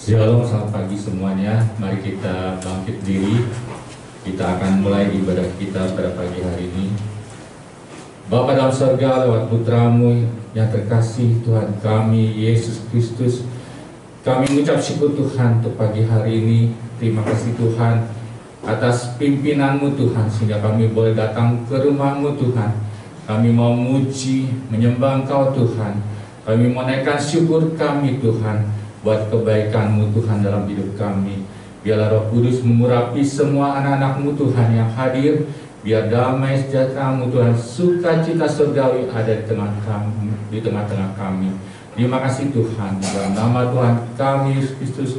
Shalom, selamat pagi semuanya. Mari kita bangkit diri. Kita akan mulai ibadah kita pada pagi hari ini. Bapa dalam surga, lewat putramu yang terkasih, Tuhan kami Yesus Kristus, kami mengucap syukur Tuhan untuk pagi hari ini. Terima kasih Tuhan atas pimpinanmu Tuhan, sehingga kami boleh datang ke rumahmu Tuhan. Kami mau muji, menyembah Engkau Tuhan. Kami mau naikkan syukur kami Tuhan buat kebaikan-Mu Tuhan dalam hidup kami. Biarlah Roh Kudus mengurapi semua anak-anak-Mu Tuhan yang hadir. Biar damai sejahtera-Mu Tuhan, sukacita surgawi ada di tengah-tengah kami. Terima kasih Tuhan. Dalam nama Tuhan kami Yesus Kristus,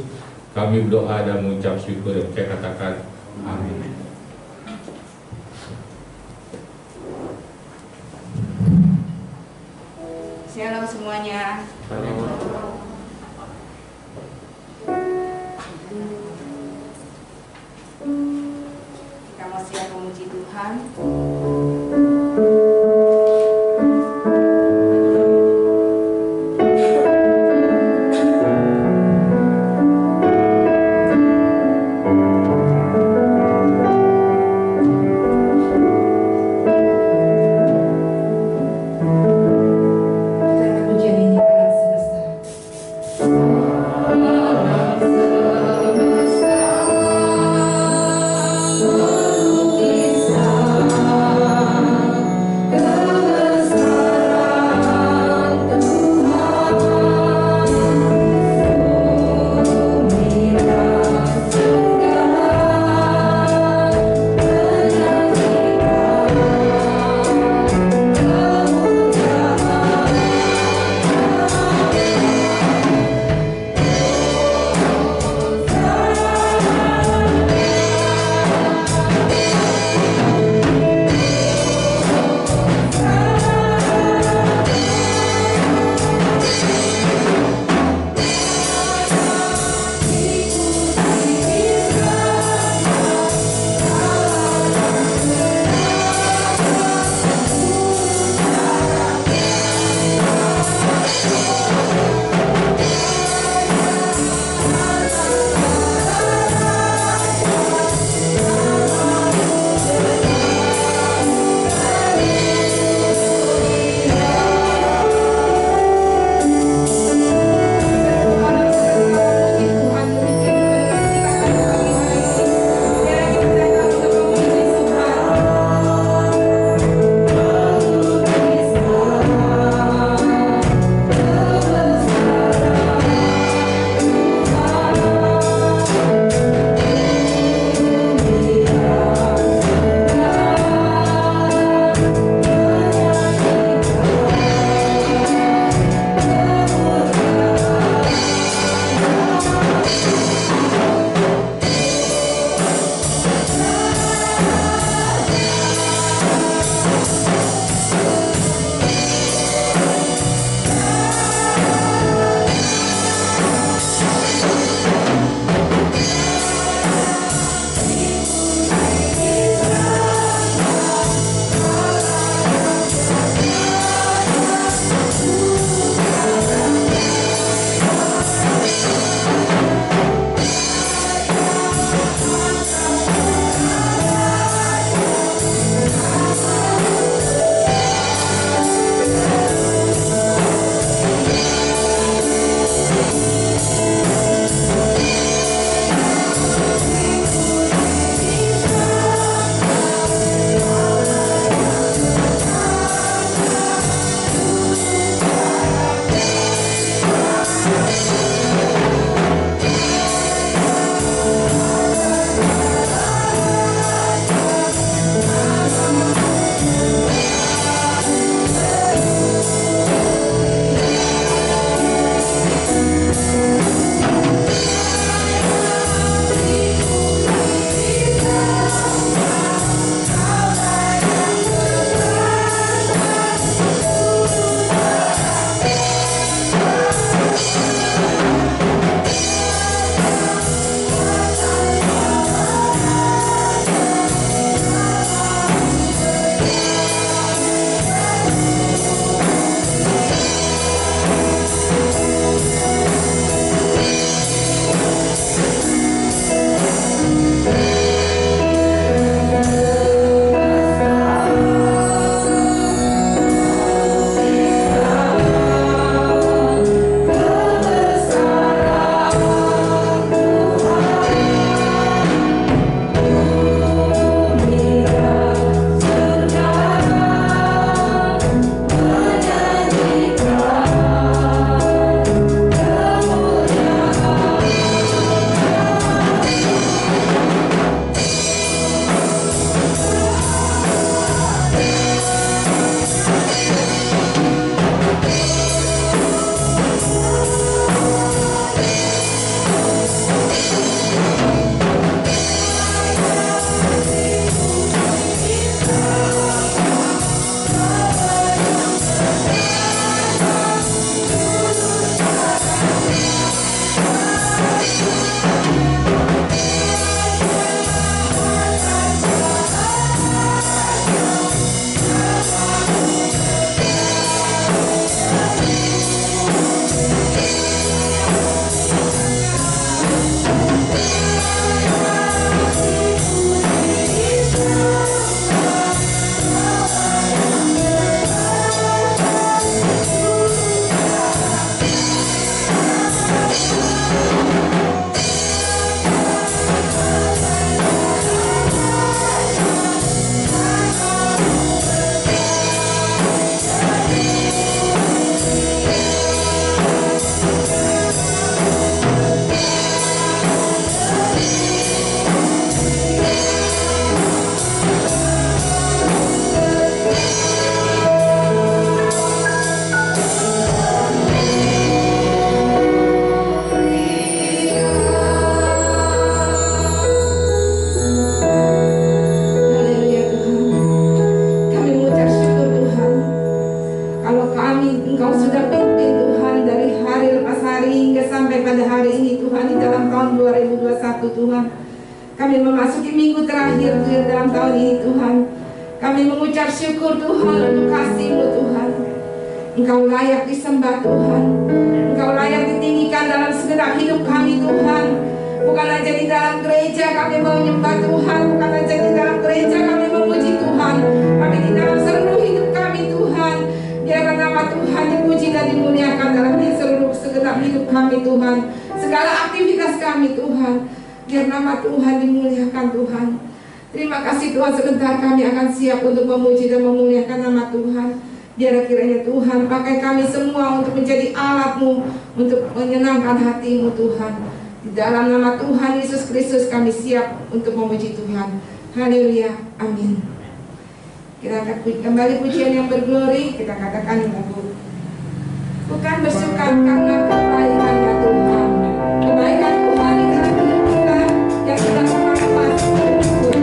kami berdoa dan mengucap syukur. Saya katakan amin. Shalom semuanya. Kita mau siap memuji Tuhan. Oh sampai pada hari ini Tuhan, di dalam tahun 2021 Tuhan. Kami memasuki minggu terakhir di dalam tahun ini Tuhan. Kami mengucap syukur Tuhan untuk kasih-Mu Tuhan. Engkau layak disembah Tuhan. Engkau layak ditinggikan dalam segenap hidup kami Tuhan. Bukan hanya di dalam gereja kami menyembah Tuhan, bukan hanya di dalam gereja kami memuji Tuhan, tapi di dalam seluruh hidup kami Tuhan. Biarlah nama Tuhan dipuji dan dimuliakan dalam seluruh segenap hidup kami Tuhan. Segala aktivitas kami Tuhan, biar nama Tuhan dimuliakan Tuhan. Terima kasih Tuhan, sebentar kami akan siap untuk memuji dan memuliakan nama Tuhan. Biar kiranya Tuhan pakai kami semua untuk menjadi alat-Mu, untuk menyenangkan hati-Mu Tuhan. Di dalam nama Tuhan Yesus Kristus kami siap untuk memuji Tuhan. Haleluya, amin. Kita akan kembali pujian yang berglori. Kita katakan lagu bukan bersuka karena kebaikan-Nya Tuhan. Kebaikan Tuhan di dalam hidup kita yang kita sama-sama bersyukur.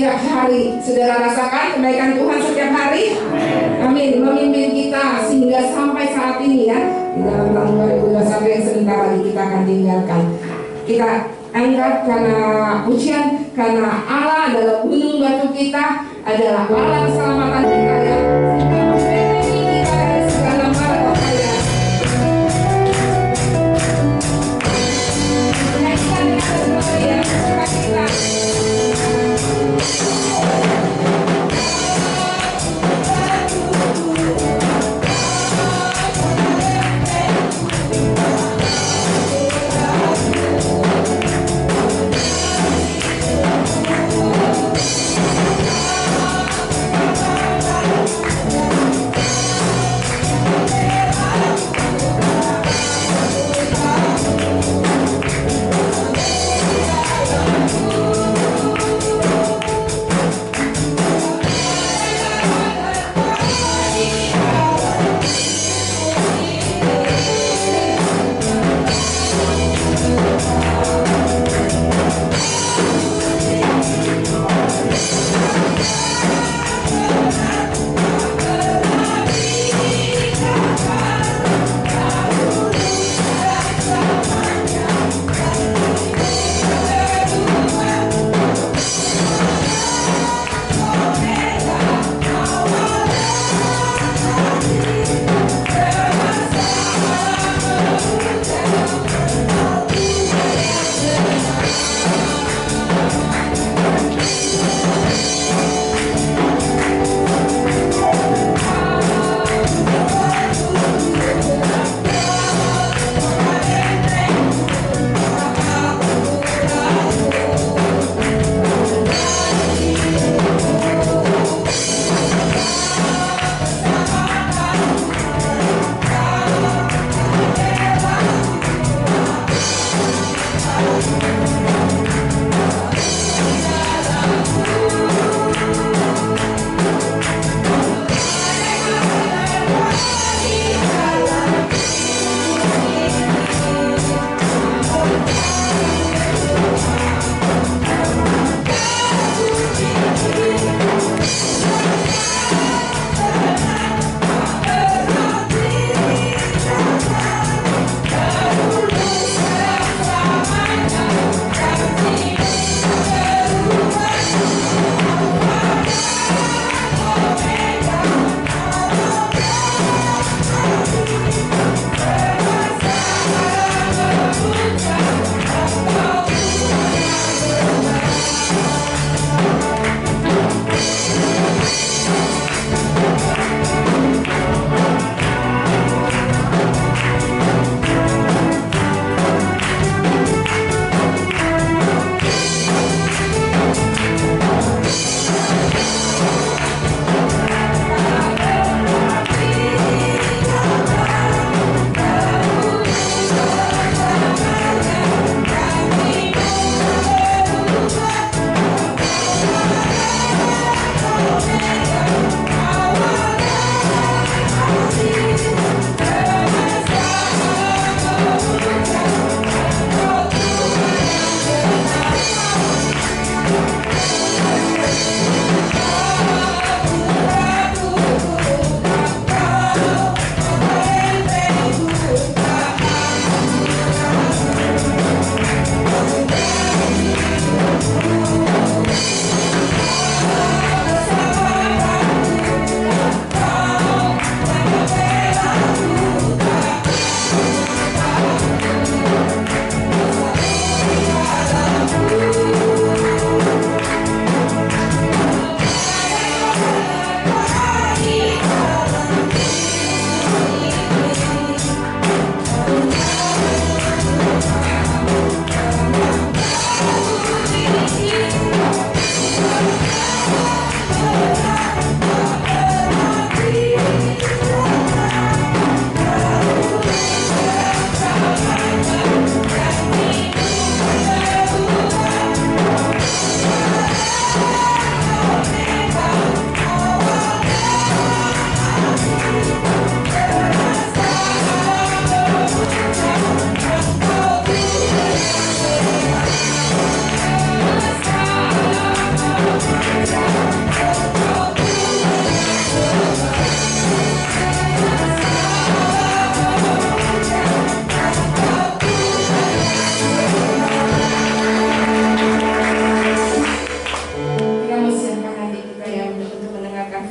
setiap hari. Saudara rasakan kebaikan Tuhan setiap hari? Amin. Memimpin kita sehingga sampai saat ini ya. Di dalam tahun 2021 yang sebentar lagi kita akan tinggalkan. Kita angkat karena pujian, karena Allah adalah gunung batu kita, adalah Allah keselamatan kita ya. Sehingga membentengi kita dari segala mara bahaya. Nyanyikan dengan gloria ya, sukacita.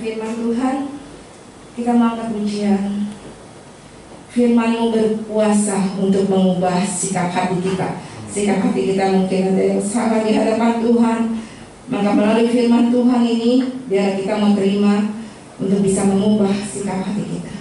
firman Tuhan, kita mengangkat pujian. Firman-Mu berkuasa untuk mengubah sikap hati kita. Sikap hati kita mungkin ada yang salah di hadapan Tuhan. Maka melalui firman Tuhan ini, biar kita mau terima untuk bisa mengubah sikap hati kita.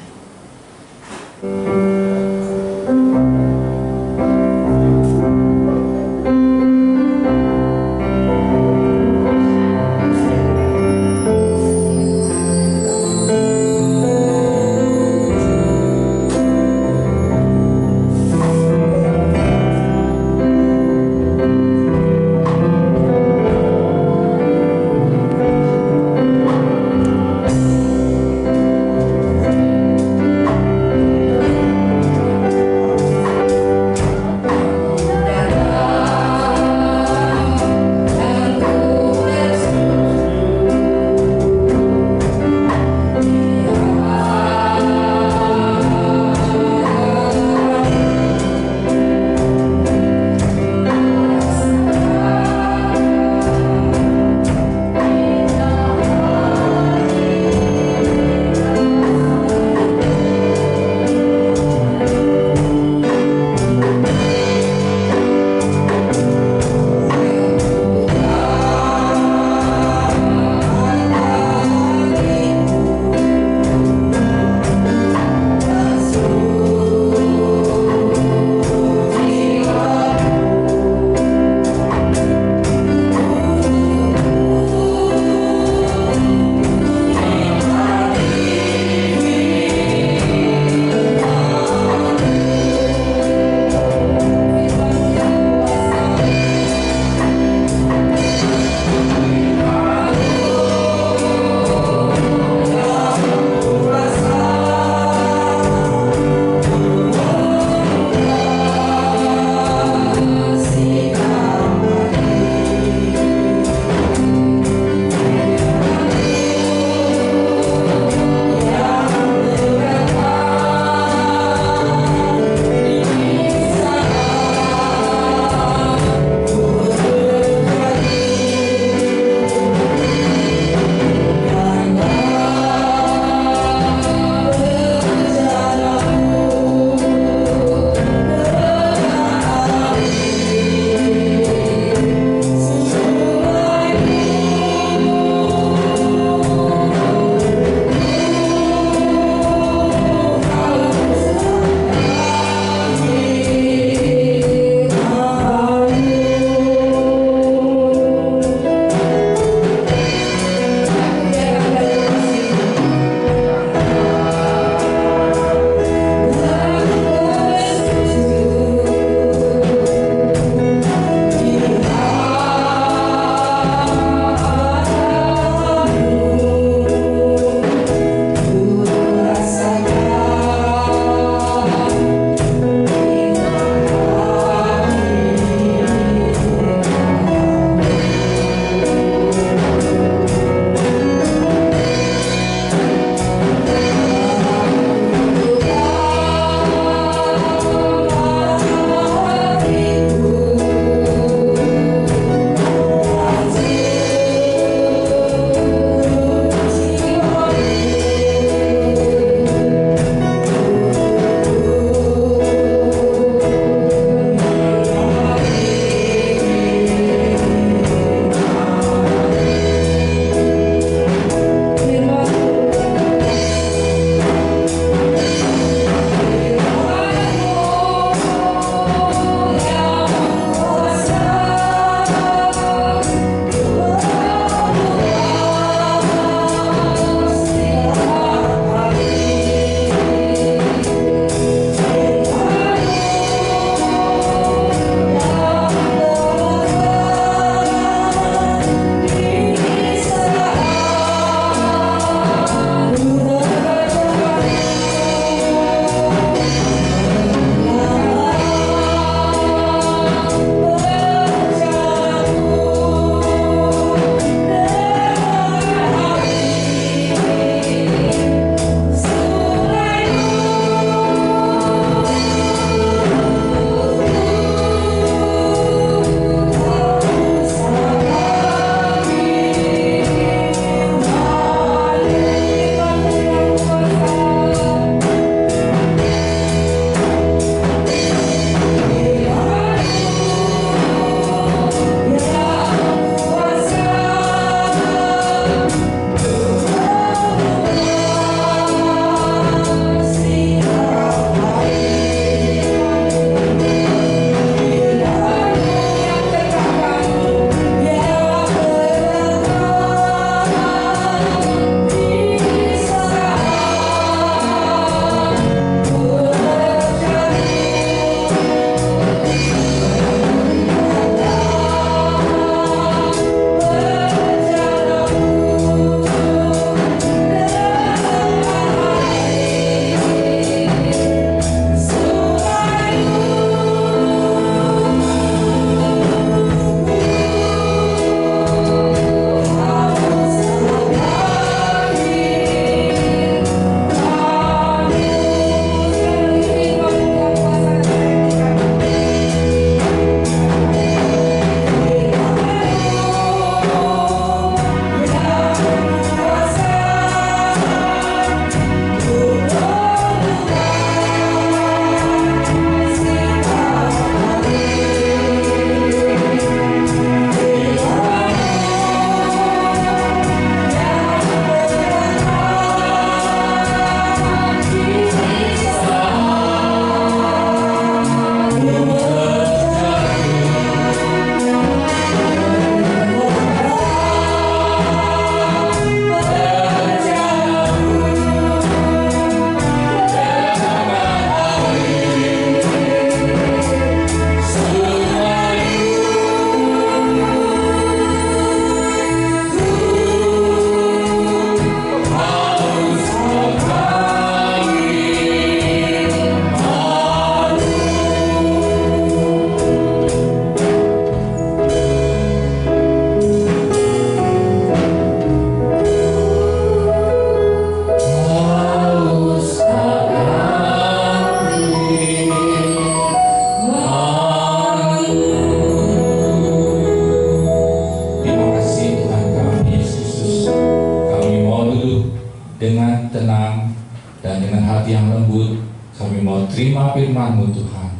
dengan tenang dan dengan hati yang lembut, kami mau terima firman-Mu Tuhan.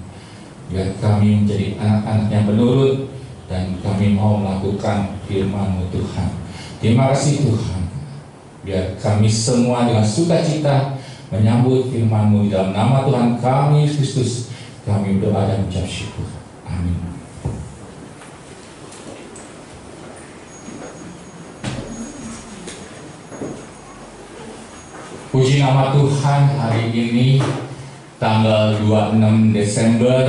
Biar kami menjadi anak-anak yang menurut dan kami mau melakukan firman-Mu Tuhan. Terima kasih Tuhan. Biar kami semua dengan sukacita menyambut firman-Mu di dalam nama Tuhan kami Yesus Kristus. Kami berdoa dan mengucap syukur. Amin. Puji nama Tuhan, hari ini tanggal 26 Desember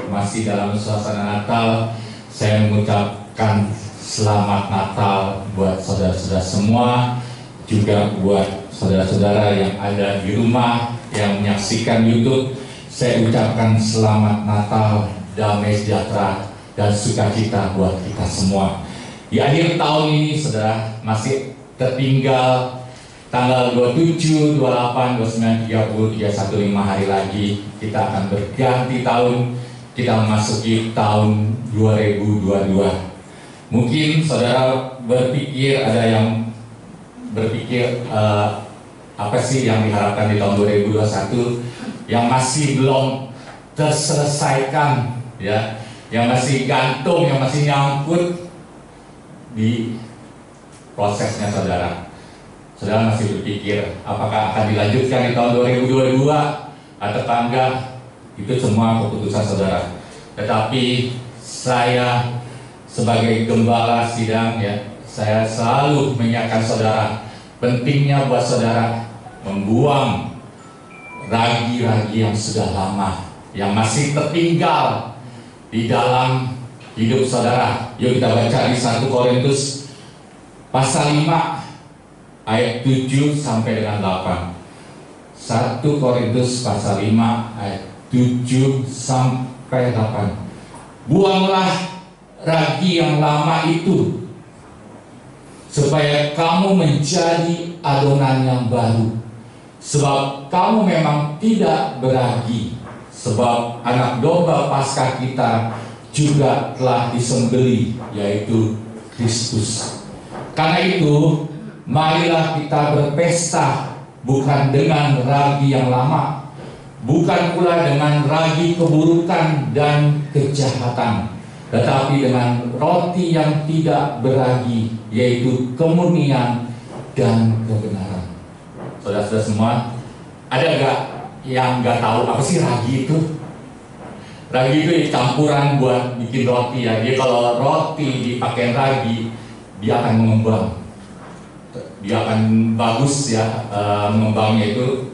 masih dalam suasana Natal. Saya mengucapkan selamat Natal buat saudara-saudara semua, juga buat saudara-saudara yang ada di rumah yang menyaksikan YouTube. Saya ucapkan selamat Natal, damai sejahtera dan sukacita buat kita semua. Di akhir tahun ini saudara masih tertinggal tanggal 27, 28, 29, 30, 31, 5 hari lagi kita akan berganti tahun. Kita memasuki tahun 2022. Mungkin saudara berpikir, ada yang berpikir apa sih yang diharapkan di tahun 2021 yang masih belum terselesaikan, ya, yang masih gantung, yang masih nyangkut di prosesnya saudara. Saudara masih berpikir apakah akan dilanjutkan di tahun 2022 atau enggak, itu semua keputusan saudara. Tetapi saya sebagai gembala sidang, ya, saya selalu mengingatkan saudara, pentingnya buat saudara membuang ragi-ragi yang sudah lama, yang masih tertinggal di dalam hidup saudara. Yuk kita baca di 1 Korintus pasal 5 ayat 7 sampai dengan 8. 1 Korintus pasal 5 ayat 7 sampai 8. Buanglah ragi yang lama itu, supaya kamu menjadi adonan yang baru. Sebab kamu memang tidak beragi, sebab anak domba Paskah kita juga telah disembelih, yaitu Kristus. Karena itu, marilah kita berpesta bukan dengan ragi yang lama, bukan pula dengan ragi keburukan dan kejahatan, tetapi dengan roti yang tidak beragi, yaitu kemurnian dan kebenaran. Saudara-saudara semua, ada nggak yang nggak tahu apa sih ragi itu? Ragi itu campuran buat bikin roti, ya. Jadi kalau roti dipakai ragi, dia akan mengembang. Dia akan bagus, ya, mengembangnya itu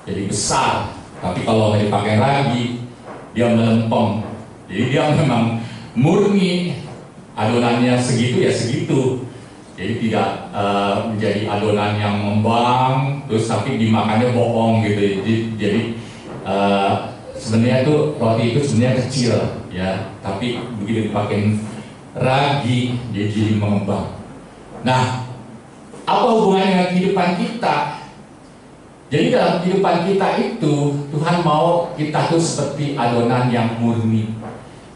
jadi besar. Tapi kalau nggak dipakai ragi, dia melempem. Jadi dia memang murni, adonannya segitu ya segitu. Jadi tidak menjadi adonan yang mengembang terus tapi dimakannya bohong gitu. Jadi sebenarnya itu roti itu sebenarnya kecil, ya, tapi begitu dipakai ragi jadi mengembang. Nah, apa hubungannya dengan kehidupan kita? Jadi dalam kehidupan kita itu Tuhan mau kita tuh seperti adonan yang murni,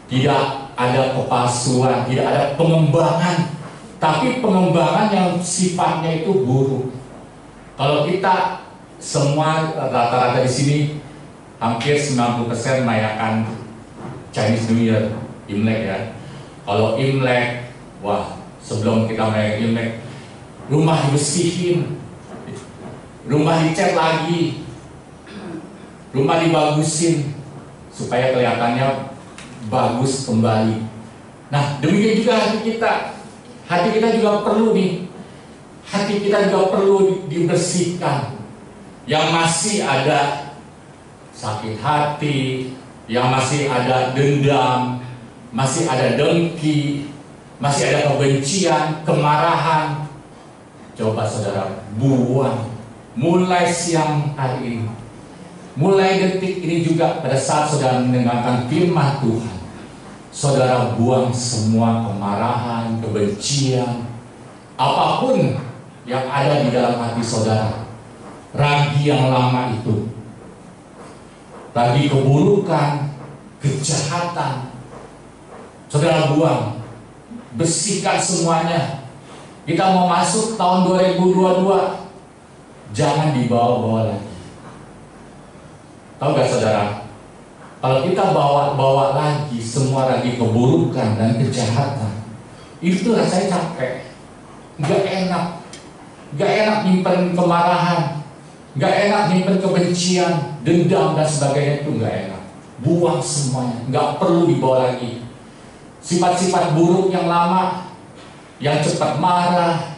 tidak ada kepalsuan, tidak ada pengembangan, tapi pengembangan yang sifatnya itu buruk. Kalau kita semua rata-rata di sini hampir 90% merayakan Chinese New Year, Imlek, ya. Kalau Imlek, wah, sebelum kita merayakan Imlek, rumah dibersihin, rumah dicat lagi, rumah dibagusin supaya kelihatannya bagus kembali. Nah, demikian juga hati kita. Hati kita juga perlu hati kita juga perlu dibersihkan. Yang masih ada sakit hati, yang masih ada dendam, masih ada dengki, masih ada kebencian, kemarahan. Coba saudara buang. Mulai siang hari ini, mulai detik ini juga pada saat saudara mendengarkan firman Tuhan, saudara buang semua kemarahan, kebencian, apapun yang ada di dalam hati saudara. Ragi yang lama itu, ragi keburukan, kejahatan, saudara buang, bersihkan semuanya. Kita mau masuk tahun 2022. jangan dibawa-bawa lagi. Tahu gak saudara? Kalau kita bawa-bawa lagi semua lagi keburukan dan kejahatan, itu rasanya capek, nggak enak nyimpen kemarahan, nggak enak nyimpen kebencian, dendam dan sebagainya, itu nggak enak. Buang semuanya, nggak perlu dibawa lagi. Sifat-sifat buruk yang lama, yang cepat marah,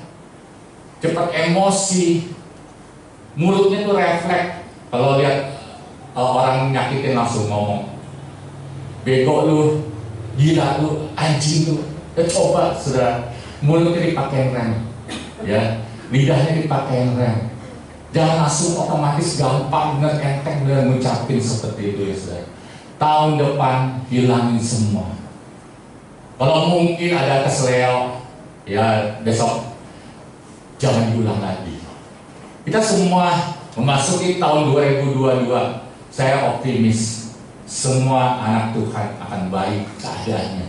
cepat emosi, mulutnya tuh refleks. Kalau lihat orang nyakitin langsung ngomong, bego lu, gila lu, anjing lu. Coba saudara, mulutnya dipakai rem, ya, lidahnya dipakai rem. Jangan langsung otomatis gampang bener enteng bener ngucapin seperti itu ya saudara. Tahun depan hilangin semua. Kalau mungkin ada kesleo, ya besok jangan diulang lagi. Kita semua memasuki tahun 2022. Saya optimis semua anak Tuhan akan baik keadaannya.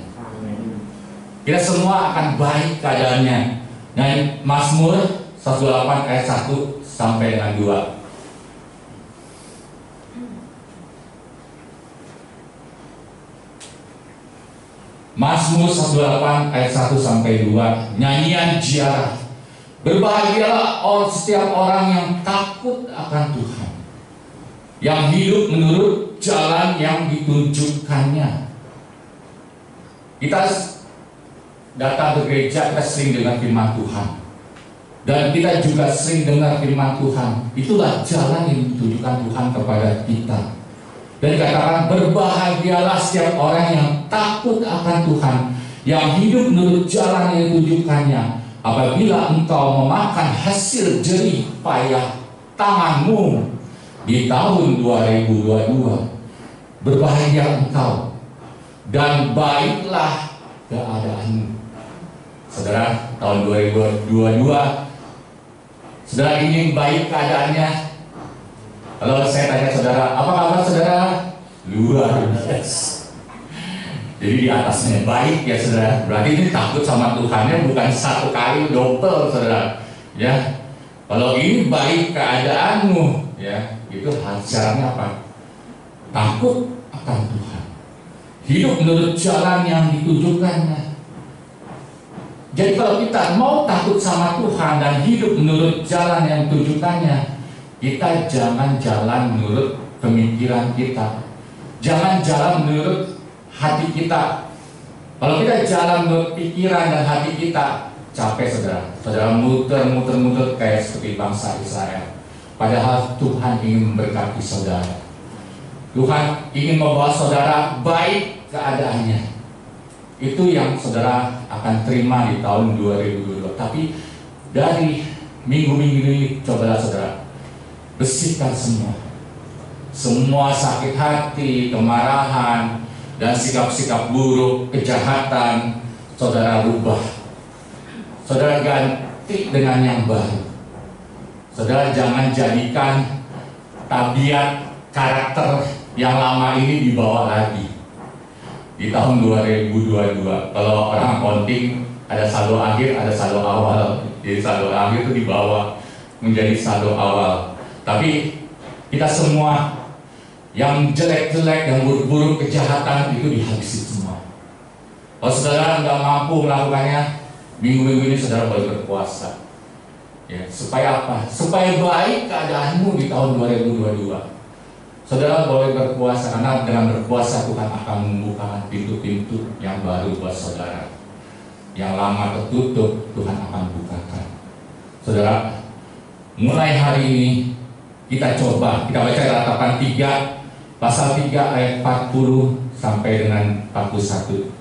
Kita semua akan baik keadaannya. Nah, Mazmur 128 ayat 1 sampai dengan 2. Mazmur 128 ayat 1 sampai 2. Nyanyian ziarah. Berbahagialah setiap orang yang takut akan Tuhan, yang hidup menurut jalan yang ditunjukkannya. Kita datang ke gereja, kita sering dengar firman Tuhan, dan kita juga sering dengar firman Tuhan. Itulah jalan yang ditunjukkan Tuhan kepada kita. Dan dikatakan berbahagialah setiap orang yang takut akan Tuhan, yang hidup menurut jalan yang ditunjukkannya. Apabila engkau memakan hasil jerih payah tanganmu di tahun 2022, berbahagia engkau dan baiklah keadaanmu. Saudara, tahun 2022, saudara ingin baik keadaannya? Kalau saya tanya saudara, apa kabar saudara? Luar biasa. Jadi di atasnya baik ya saudara. Berarti ini takut sama Tuhannya bukan satu kali, double saudara. Ya, kalau ini baik keadaanmu, ya itu syaratnya apa? Takut akan Tuhan, hidup menurut jalan yang ditunjukkannya. Jadi kalau kita mau takut sama Tuhan dan hidup menurut jalan yang ditunjukkannya, kita jangan jalan menurut pemikiran kita, jangan jalan menurut hati kita. Kalau kita jalan menurut pikiran dan hati kita, capek saudara. Saudara muter kayak seperti bangsa Israel. Padahal Tuhan ingin memberkati saudara. Tuhan ingin membawa saudara baik keadaannya. Itu yang saudara akan terima di tahun 2022. Tapi dari minggu-minggu ini, cobalah saudara bersihkan semua sakit hati, kemarahan, dan sikap-sikap buruk, kejahatan. Saudara rubah, saudara ganti dengan yang baru. Saudara jangan jadikan tabiat karakter yang lama ini dibawa lagi di tahun 2022. Kalau orang accounting ada saldo akhir, ada saldo awal. Jadi saldo akhir itu dibawa menjadi saldo awal. Tapi kita semua yang jelek-jelek, yang buruk-buruk, kejahatan itu dihabisi semua. Kalau saudara nggak mampu melakukannya, minggu-minggu ini saudara boleh berpuasa. Ya, supaya apa? Supaya baik keadaanmu di tahun 2022. Saudara boleh berpuasa, karena dengan berpuasa Tuhan akan membuka pintu-pintu yang baru buat saudara. Yang lama tertutup, Tuhan akan bukakan. Saudara, mulai hari ini kita coba, kita baca Ratapan 3 pasal 3 ayat 40 sampai dengan 41.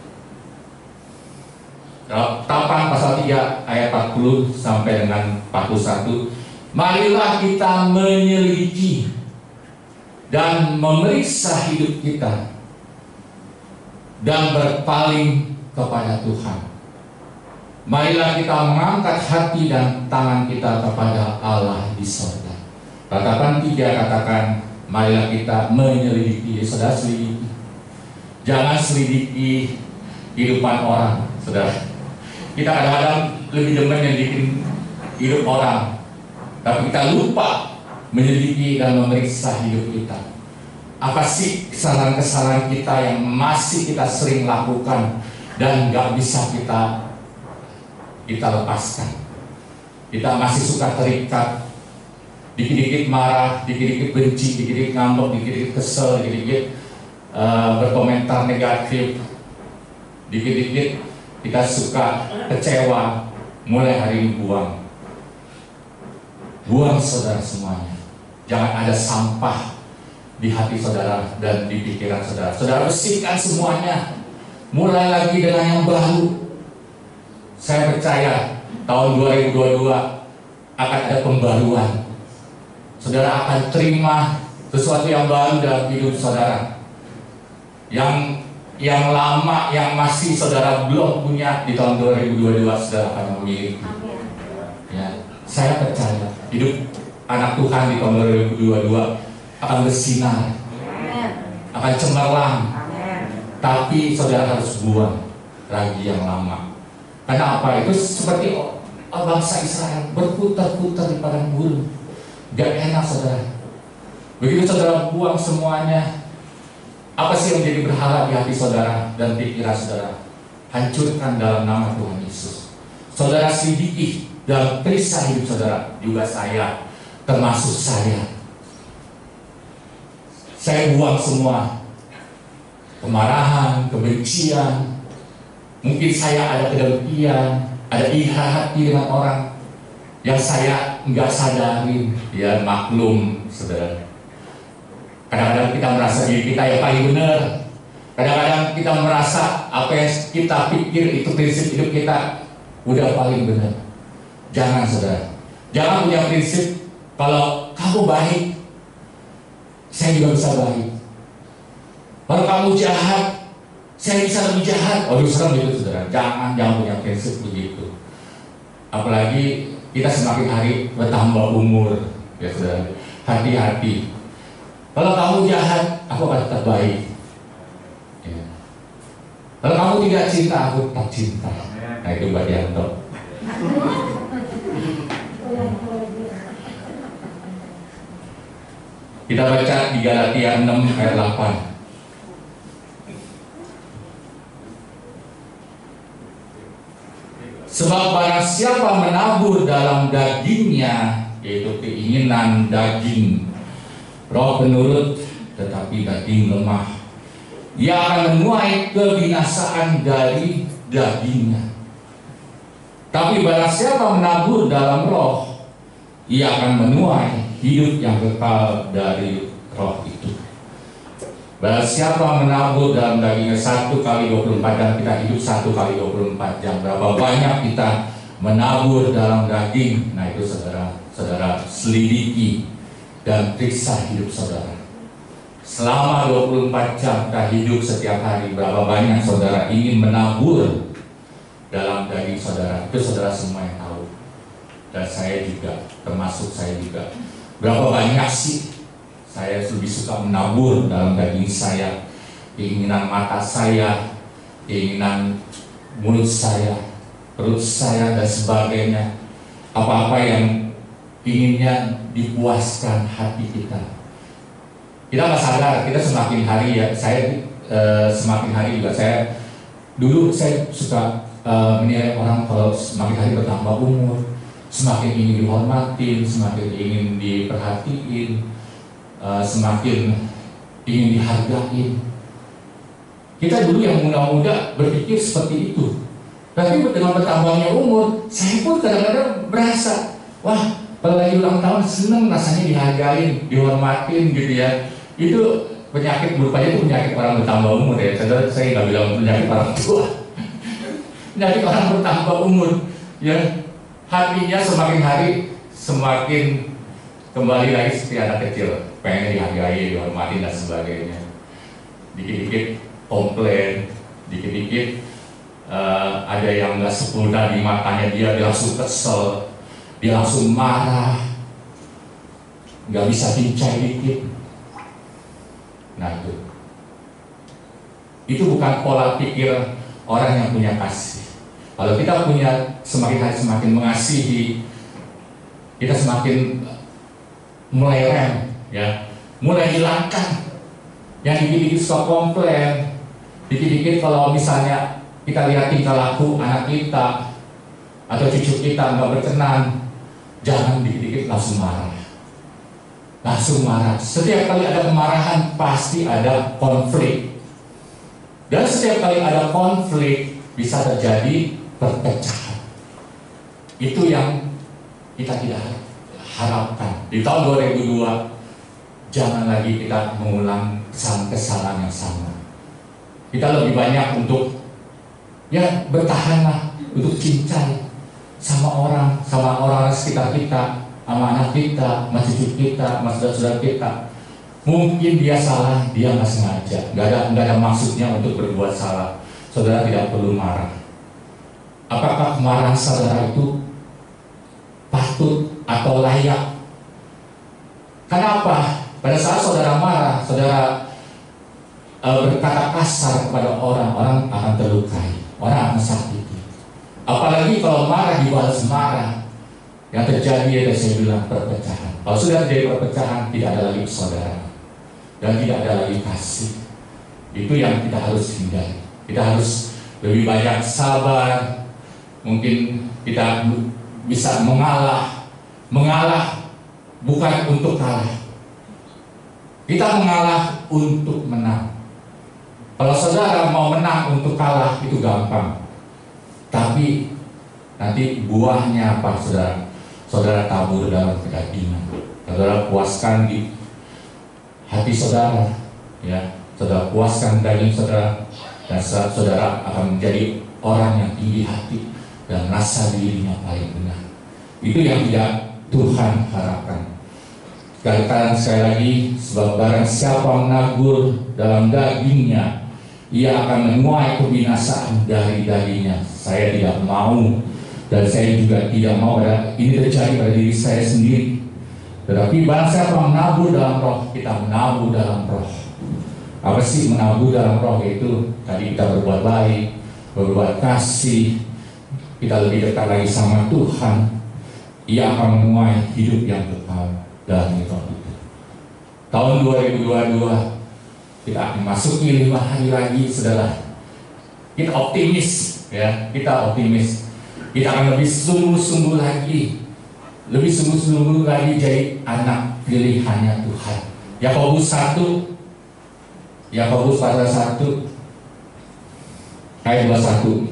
Ratapan pasal 3 ayat 40 sampai dengan 41. Marilah kita menyelidiki dan memeriksa hidup kita dan berpaling kepada Tuhan. Marilah kita mengangkat hati dan tangan kita kepada Allah di sorga. Ratapan 3 katakan, marilah kita menyelidiki. Saudara selidiki. Jangan selidiki kehidupan orang, saudara. Kita kadang-kadang lebih demen nyelidikin hidup orang. tapi kita lupa menyelidiki dan memeriksa hidup kita. Apa sih kesalahan-kesalahan kita yang masih kita sering lakukan dan nggak bisa kita lepaskan? Kita masih suka terikat, dikit-dikit marah, dikit-dikit benci, dikit-dikit ngambek, dikit-dikit kesel, dikit-dikit berkomentar negatif, dikit-dikit kita suka kecewa. Mulai hari ini buang saudara semuanya. Jangan ada sampah di hati saudara dan di pikiran saudara. Saudara bersihkan semuanya. Mulai lagi dengan yang baru. Saya percaya tahun 2022 akan ada pembaruan. Saudara akan terima sesuatu yang baru dalam hidup saudara. Yang lama, yang masih saudara belum punya, di tahun 2022 saudara akan memiliki. Ya, saya percaya hidup anak Tuhan di tahun 2022 akan bersinar, akan cemerlang. Tapi saudara harus buang lagi yang lama. Karena apa? Itu seperti bangsa Israel berputar-putar di padang gurun. Gak enak saudara. Begitu saudara buang semuanya, apa sih yang menjadi berhala di hati saudara dan pikiran saudara? Hancurkan dalam nama Tuhan Yesus. Saudara selidiki dalam periksa hidup saudara, juga saya, termasuk saya. Saya buang semua kemarahan, kebencian. Mungkin saya ada kedengkian, ada ira hati dengan orang yang saya nggak sadarin. Ya maklum, saudara. Kadang-kadang kita merasa diri kita yang paling benar. Kadang-kadang kita merasa apa yang kita pikir itu prinsip hidup kita udah paling benar. Jangan saudara. Jangan punya prinsip kalau kamu baik, saya juga bisa baik. Kalau kamu jahat, saya bisa lebih jahat. Oh, serem gitu saudara. Jangan punya prinsip begitu. Apalagi kita semakin hari bertambah umur, ya saudara. Hati-hati. Kalau kamu jahat, aku akan tetap baik. Ya. Kalau kamu tidak cinta, aku tetap cinta. Nah itu Mbak Dianto. Kita baca di Galatia 6 ayat 8. Sebab barang siapa menabur dalam dagingnya, yaitu keinginan daging, roh penurut tetapi daging lemah, dia akan menuai kebinasaan dari dagingnya. Tapi barang siapa menabur dalam roh, ia akan menuai hidup yang kekal dari roh itu. Barang siapa menabur dalam dagingnya 1 kali 24 jam, kita hidup 1 kali 24 jam. Berapa banyak kita menabur dalam daging? Nah itu saudara selidiki dan periksa hidup saudara. Selama 24 jam kita hidup setiap hari, berapa banyak saudara ingin menabur dalam daging saudara? Itu saudara semua yang tahu. Dan saya juga, termasuk saya juga. Berapa banyak sih saya lebih suka menabur dalam daging saya, keinginan mata saya, keinginan mulut saya, perut saya dan sebagainya. Apa-apa yang inginnya dipuaskan hati kita. Kita nggak sadar, kita semakin hari ya, saya semakin hari juga dulu saya suka menilai orang kalau semakin hari bertambah umur, semakin ingin dihormatin, semakin ingin diperhatiin, semakin ingin dihargain. Kita dulu yang muda-muda berpikir seperti itu. Tapi dengan bertambahnya umur, saya pun kadang-kadang berasa, wah, kalau lagi ulang tahun seneng rasanya dihargain, dihormatin gitu ya. Itu penyakit, rupanya itu penyakit orang bertambah umur ya. Saya nggak bilang penyakit orang tua. Penyakit orang bertambah umur, ya. Hatinya semakin hari semakin kembali lagi seperti anak kecil, pengen dihargai, dihormati dan sebagainya. Dikit-dikit komplain, dikit-dikit ada yang nggak sempurna di matanya dia langsung kesel, dia langsung marah, nggak bisa bincang dikit. Nah itu bukan pola pikir orang yang punya kasih. Kalau kita punya semakin hari semakin mengasihi, kita semakin mulai rem, ya, mulai hilangkan. Yang dikit-dikit suka komplain, dikit-dikit kalau misalnya kita lihat tingkah laku anak kita atau cucu kita nggak berkenan, jangan dikit-dikit langsung marah. Langsung marah. Setiap kali ada kemarahan pasti ada konflik. Dan setiap kali ada konflik bisa terjadi perpecahan. Itu yang kita tidak harapkan. Di tahun 2002 jangan lagi kita mengulang kesalahan-kesalahan yang sama. Kita lebih banyak untuk ya bertahanlah, untuk cincai sama orang sekitar kita, sama anak kita, sama cucu kita, sama saudara-saudara kita. Mungkin dia salah, dia nggak sengaja, nggak ada maksudnya untuk berbuat salah. Saudara tidak perlu marah. Apakah kemarahan saudara itu patut atau layak? Kenapa? Pada saat saudara marah, saudara berkata kasar kepada orang akan terlukai, orang akan sakiti. Apalagi kalau marah dibalas marah, yang terjadi ada saya bilang perpecahan. Kalau sudah terjadi perpecahan, tidak ada lagi saudara dan tidak ada lagi kasih. Itu yang kita harus hindari. Kita harus lebih banyak sabar. Mungkin kita bisa mengalah bukan untuk kalah. Kita mengalah untuk menang. Kalau saudara mau menang untuk kalah itu gampang. Tapi nanti buahnya apa saudara? Saudara tabur dalam kedagingan. Saudara puaskan di hati saudara, ya. Saudara puaskan daging saudara, dan saudara akan menjadi orang yang tinggi hati dan rasa dirinya paling benar. Itu yang tidak Tuhan harapkan. Katakan sekali lagi, sebab barang siapa menabur dalam dagingnya, ia akan menuai kebinasaan dari dagingnya. Saya tidak mau, dan saya juga tidak mau ini terjadi pada diri saya sendiri. Tetapi barang siapa menabur dalam roh, kita menabur dalam roh. Apa sih menabur dalam roh? Itu tadi kita berbuat baik, berbuat kasih, kita lebih dekat lagi sama Tuhan. Ia akan menuai hidup yang kekal dalam hidup itu. Tahun 2022 kita akan masuki 5 hari lagi, saudara. Kita optimis, ya. Kita optimis. Kita akan lebih sungguh-sungguh lagi, jadi anak pilihannya Tuhan. Yakobus pasal 1 ayat 21.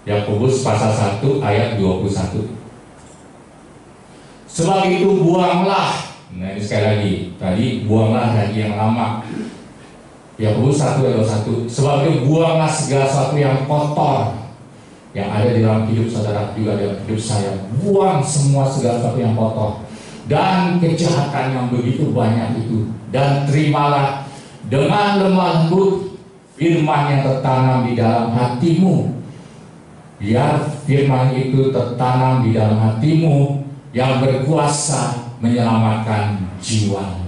Yakobus pasal 1 ayat 21. Sebab itu buanglah. Nah ini sekali lagi, tadi buanglah daging yang lama. Yakobus 1 ayat 21. Sebab itu buanglah segala sesuatu yang kotor yang ada di dalam hidup saudara, juga dalam hidup saya. Buang semua segala sesuatu yang kotor dan kejahatan yang begitu banyak itu, dan terimalah dengan lemah lembut firman yang tertanam di dalam hatimu. Biar firman itu tertanam di dalam hatimu, yang berkuasa menyelamatkan jiwa.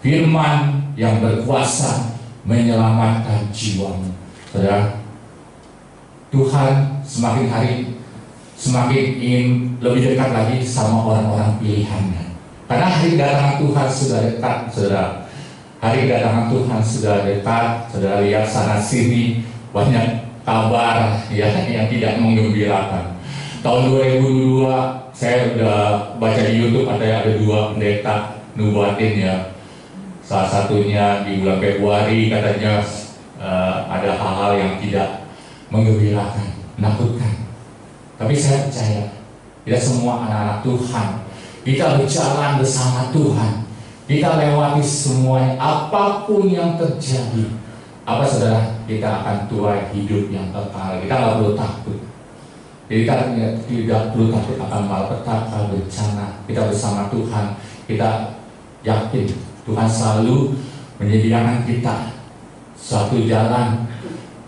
Firman yang berkuasa menyelamatkan jiwamu. Saudara, Tuhan semakin hari semakin ingin lebih dekat lagi sama orang-orang pilihannya. Karena hari kedatangan Tuhan sudah dekat, saudara. Hari kedatangan Tuhan sudah dekat. Saudara lihat sana sini banyak kabar ya yang tidak menggembirakan. Tahun 2002 saya udah baca di YouTube ada 2 pendeta nubuatin ya. Salah satunya di bulan Februari katanya ada hal-hal yang tidak menggembirakan, menakutkan. Tapi saya percaya kita semua anak-anak Tuhan, kita berjalan bersama Tuhan, kita lewati semuanya, apapun yang terjadi. Apa saudara, kita akan tuai hidup yang kekal. Kita nggak perlu takut. Kita tidak perlu takut akan malapetaka, bencana. Kita bersama Tuhan. Kita yakin Tuhan selalu menyediakan kita suatu jalan,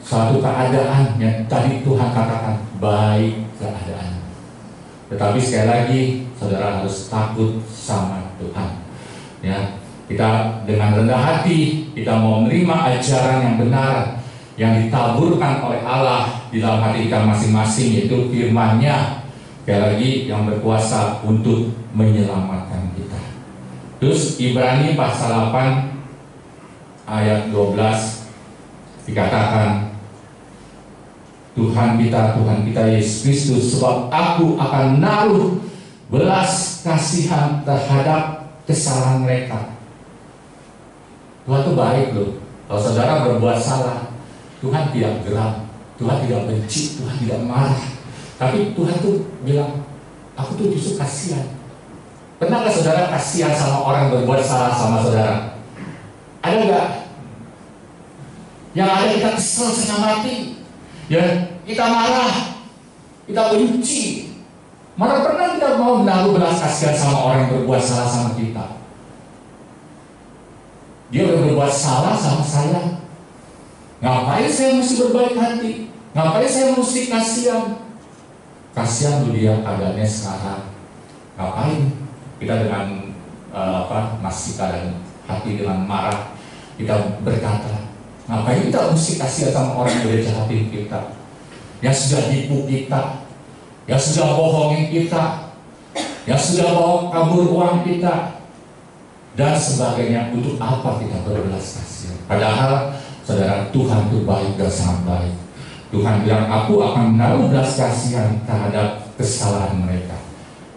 suatu keadaan yang tadi Tuhan katakan baik keadaan. Tetapi sekali lagi, saudara harus takut sama Tuhan. Ya. Kita dengan rendah hati, kita mau menerima ajaran yang benar, yang ditaburkan oleh Allah di dalam hati kita masing-masing, yaitu firman-Nya, sekali lagi yang berkuasa untuk menyelamatkan kita. Terus Ibrani pasal 8 ayat 12 dikatakan, Tuhan kita Yesus Kristus, sebab aku akan naruh belas kasihan terhadap kesalahan mereka. Tuhan itu baik loh. Kalau saudara berbuat salah, Tuhan tidak geram, Tuhan tidak benci, Tuhan tidak marah. Tapi Tuhan tuh bilang, aku tuh justru kasihan. Pernahkah saudara kasihan sama orang berbuat salah sama saudara? Ada nggak? Yang ada kita kesel setengah mati, ya kita marah, kita benci. Mana pernah kita mau menaruh belas kasihan sama orang yang berbuat salah sama kita? Dia udah berbuat salah sama saya, ngapain saya mesti berbaik hati? Ngapain saya mesti kasihan? Kasihan lu dia keadaannya sekarang. Ngapain kita dengan masih keadaan hati dengan marah, kita berkata, ngapain kita mesti kasihan sama orang yang udah jahatin kita, yang sudah tipu kita, yang sudah bohongin kita, yang sudah bawa kabur uang kita, dan sebagainya. Untuk apa kita berbelas kasihan? Padahal saudara, Tuhan itu baik dan sangat baik. Tuhan bilang, aku akan menaruh belas kasihan terhadap kesalahan mereka,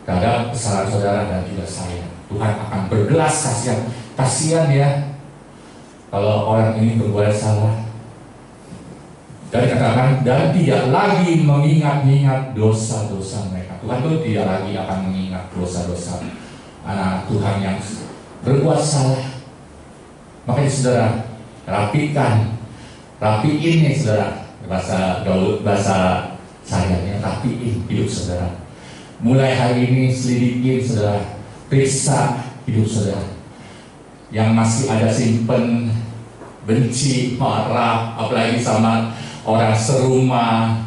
terhadap kesalahan saudara dan juga saya. Tuhan akan berbelas kasihan. Kasihan ya kalau orang ini berbuat salah. Dan dikatakan, dan tidak lagi mengingat-ingat dosa-dosa mereka. Tuhan itu tidak lagi akan mengingat dosa-dosa anak Tuhan yang berbuat salah. Makanya saudara, rapiin nih saudara, bahasa gaul, bahasa sayangnya, rapiin hidup saudara. Mulai hari ini selidikin saudara, periksa hidup saudara. Yang masih ada simpen benci, marah, apalagi sama orang serumah,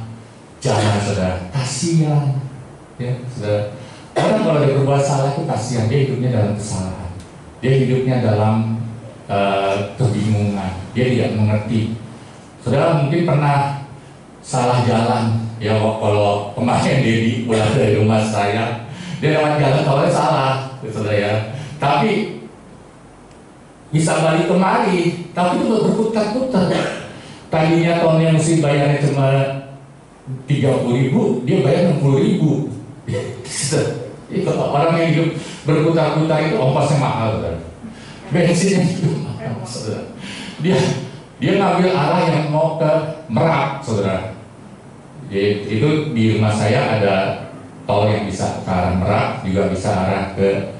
jangan saudara, kasihan ya saudara. Orang kalau dia berbuat salah itu kasihan, dia hidupnya dalam kesalahan, dia hidupnya dalam kebingungan, dia tidak mengerti. Saudara mungkin pernah salah jalan ya. Kalau kemarin Dedi pulang dari rumah saya, dia lewat jalan awalnya salah saudara ya, tapi bisa balik kemari, tapi itu berputar-putar. Tadinya tahunnya mesti bayarnya cuma 30.000, dia bayar 60.000. Itu orang yang hidup berputar-putar itu ongkosnya mahal, saudara. Bensinnya juga mahal, saudara. Dia ngambil arah yang mau ke Merak, saudara. Itu di rumah saya ada tol yang bisa ke arah Merak, juga bisa arah ke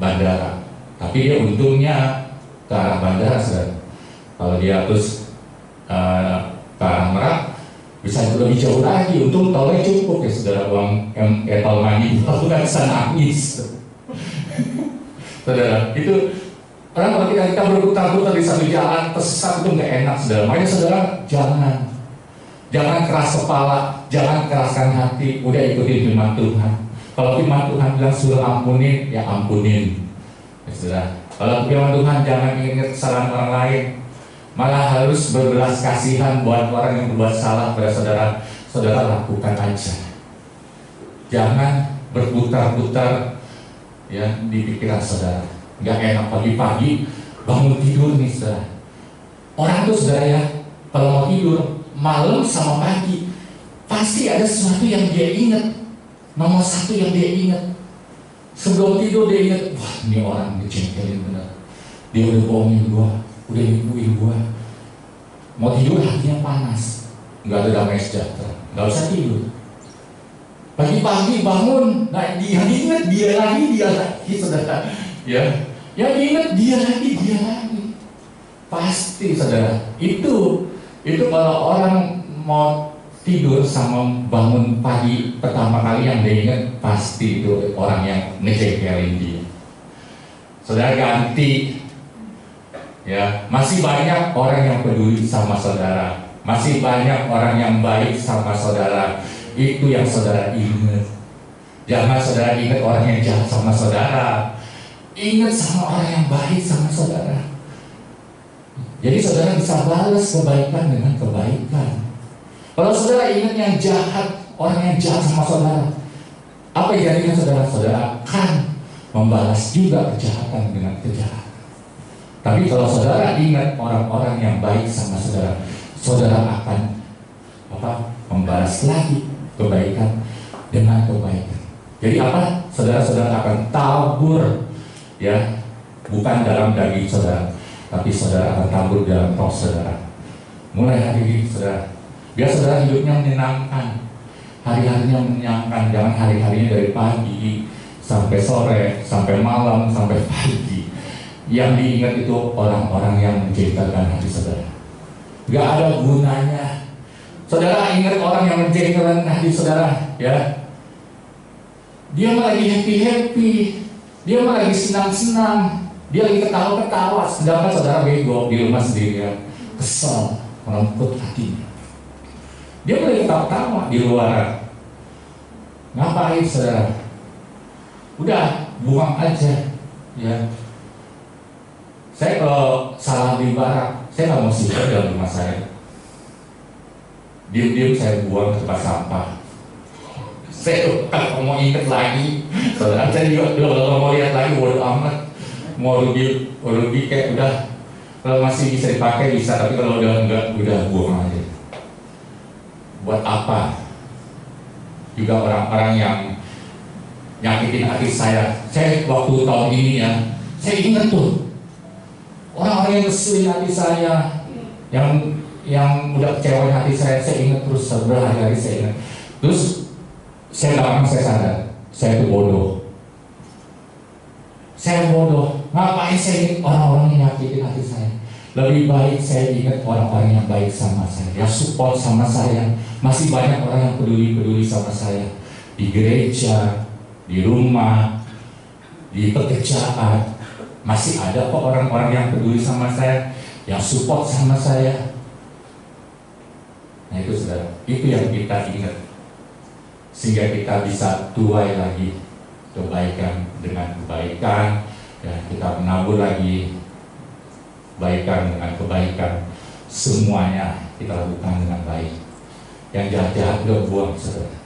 bandara. Tapi dia untungnya ke arah bandara, saudara. Kalau dia terus ke arah Merak, bisa lebih jauh lagi. Untung tolnya cukup ya saudara, uang tol mandi, aku nggak bisa nangis. Saudara, itu orang kalau kita berputar-putar di satu jalan tersesat itu nggak enak saudara. Makanya saudara jangan keras kepala, jangan keraskan hati, udah ikutin firman Tuhan. Kalau firman Tuhan bilang suruh ampunin, ya ampunin ya saudara. Kalau firman Tuhan jangan ingat kesalahan orang lain, malah harus berbelas kasihan buat orang yang berbuat salah pada saudara. Saudara lakukan aja, jangan berputar-putar ya di pikiran saudara. Nggak enak pagi-pagi bangun tidur nih saudara. Orang tuh saudara ya, kalau mau tidur malam sama pagi pasti ada sesuatu yang dia ingat. Nomor satu yang dia ingat, sebelum tidur dia ingat, wah ini orang ngejengkelin bener, dia udah bohongin gua, udah nipuin gua. Mau tidur hatinya panas, nggak ada damai sejahtera, nggak usah tidur. Pagi-pagi bangun, nah dia ingat dia lagi saudara, ya, yang ingat dia lagi. Pasti saudara, itu kalau orang mau tidur sama bangun pagi pertama kali yang dia ingat pasti itu orang yang ngejengkelin dia. Saudara ganti. Ya, masih banyak orang yang peduli sama saudara, masih banyak orang yang baik sama saudara. Itu yang saudara ingat. Jangan saudara ingat orang yang jahat sama saudara. Ingat sama orang yang baik sama saudara. Jadi saudara bisa balas kebaikan dengan kebaikan. Kalau saudara ingat yang jahat, orang yang jahat sama saudara, apa yang jadikan saudara? Saudara akan membalas juga kejahatan dengan kejahatan. Tapi kalau saudara ingat orang-orang yang baik sama saudara, saudara akan membalas lagi kebaikan dengan kebaikan. Jadi apa? Saudara-saudara akan tabur, ya, bukan dalam daging saudara, tapi saudara akan tabur dalam roh saudara. Mulai hari ini saudara, biar saudara hidupnya menyenangkan, hari-harinya menyenangkan, jangan hari-harinya dari pagi sampai sore, sampai malam, sampai pagi. Yang diingat itu orang-orang yang menjengkelkan hati saudara. Gak ada gunanya. Saudara ingat orang yang menjengkelkan hati saudara, ya. Dia malah lagi happy-happy, dia malah lagi senang-senang, dia lagi ketawa-ketawa, sedangkan saudara bego di rumah sendirian, kesel, melemput hatinya. Dia malah lagi ketawa-ketawa di luar. Ngapain saudara? Udah, buang aja, ya. Saya kalau salah di barak, saya nggak mau simpan dalam rumah saya. Diam-diam saya buang ke tempat sampah. Saya kalau mau ingat lagi, saudara, saya juga kalau mau lihat lagi bodo amat. Mau rugi kayak udah, kalau masih bisa dipakai bisa, tapi kalau udah enggak, udah buang aja. Buat apa? Juga orang-orang yang nyakitin hati saya. Saya waktu tahun ini ya, saya ingat tuh orang-orang yang ngeselin hati saya, yang udah kecewain hati saya ingat terus, berhari-hari saya ingat. Terus saya sadar, saya itu bodoh. Saya bodoh. Ngapain saya ingat orang-orang yang nyakitin hati saya? Lebih baik saya ingat orang-orang yang baik sama saya, yang support sama saya. Masih banyak orang yang peduli sama saya di gereja, di rumah, di pekerjaan. Masih ada kok orang-orang yang peduli sama saya, yang support sama saya. Nah itu saudara, itu yang kita ingat, sehingga kita bisa tuai lagi kebaikan dengan kebaikan, dan kita menabur lagi kebaikan dengan kebaikan. Semuanya kita lakukan dengan baik. Yang jahat-jahat udah buang saudara.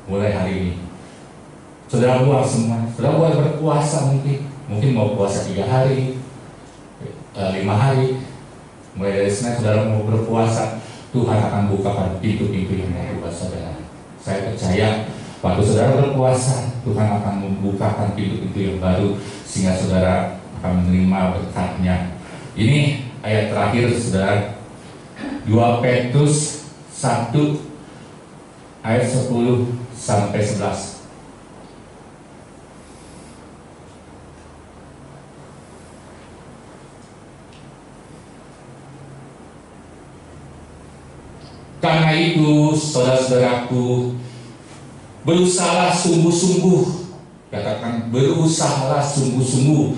Mulai hari ini saudara buang semua. Saudara boleh berpuasa, mungkin mau puasa 3 hari, 5 hari. Mulai dari Senin saudara mau berpuasa, Tuhan akan bukakan pintu-pintu yang baru buat saudara. Saya percaya waktu saudara berpuasa, Tuhan akan membukakan pintu-pintu yang baru, sehingga saudara akan menerima berkatnya. Ini ayat terakhir saudara, 2 Petrus 1 ayat 10 sampai 11. Karena itu, saudara-saudaraku, berusahalah sungguh-sungguh. Katakan, berusahalah sungguh-sungguh.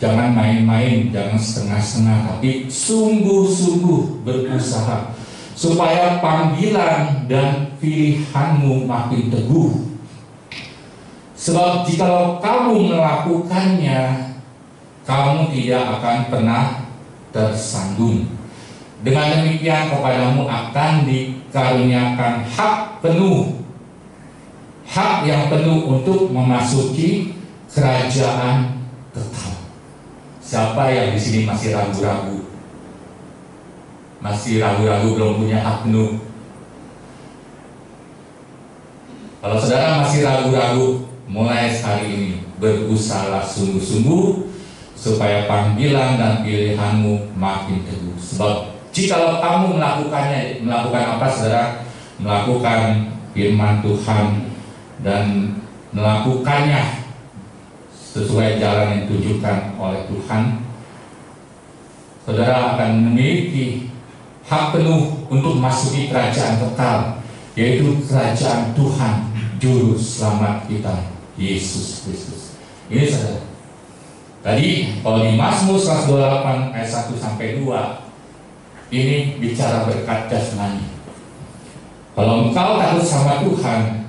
Jangan main-main, jangan setengah-setengah, tapi sungguh-sungguh berusaha, supaya panggilan dan pilihanmu makin teguh. Sebab jikalau kamu melakukannya, kamu tidak akan pernah tersandung. Dengan demikian kepadamu akan dikaruniakan hak penuh, hak yang penuh untuk memasuki kerajaan kekal. Siapa yang di sini masih ragu-ragu? Masih ragu-ragu, belum punya hak penuh? Kalau saudara masih ragu-ragu, mulai hari ini berusahalah sungguh-sungguh supaya panggilan dan pilihanmu makin teguh. Sebab jikalau kamu melakukan apa saudara? Melakukan firman Tuhan dan melakukannya sesuai jalan yang ditujukan oleh Tuhan, saudara akan memiliki hak penuh untuk memasuki kerajaan kekal, yaitu kerajaan Tuhan Juru Selamat kita, Yesus Kristus. Ini saudara. Tadi kalau di Mazmur 128 ayat 1 sampai 2, ini bicara berkat jasmani. Kalau engkau takut sama Tuhan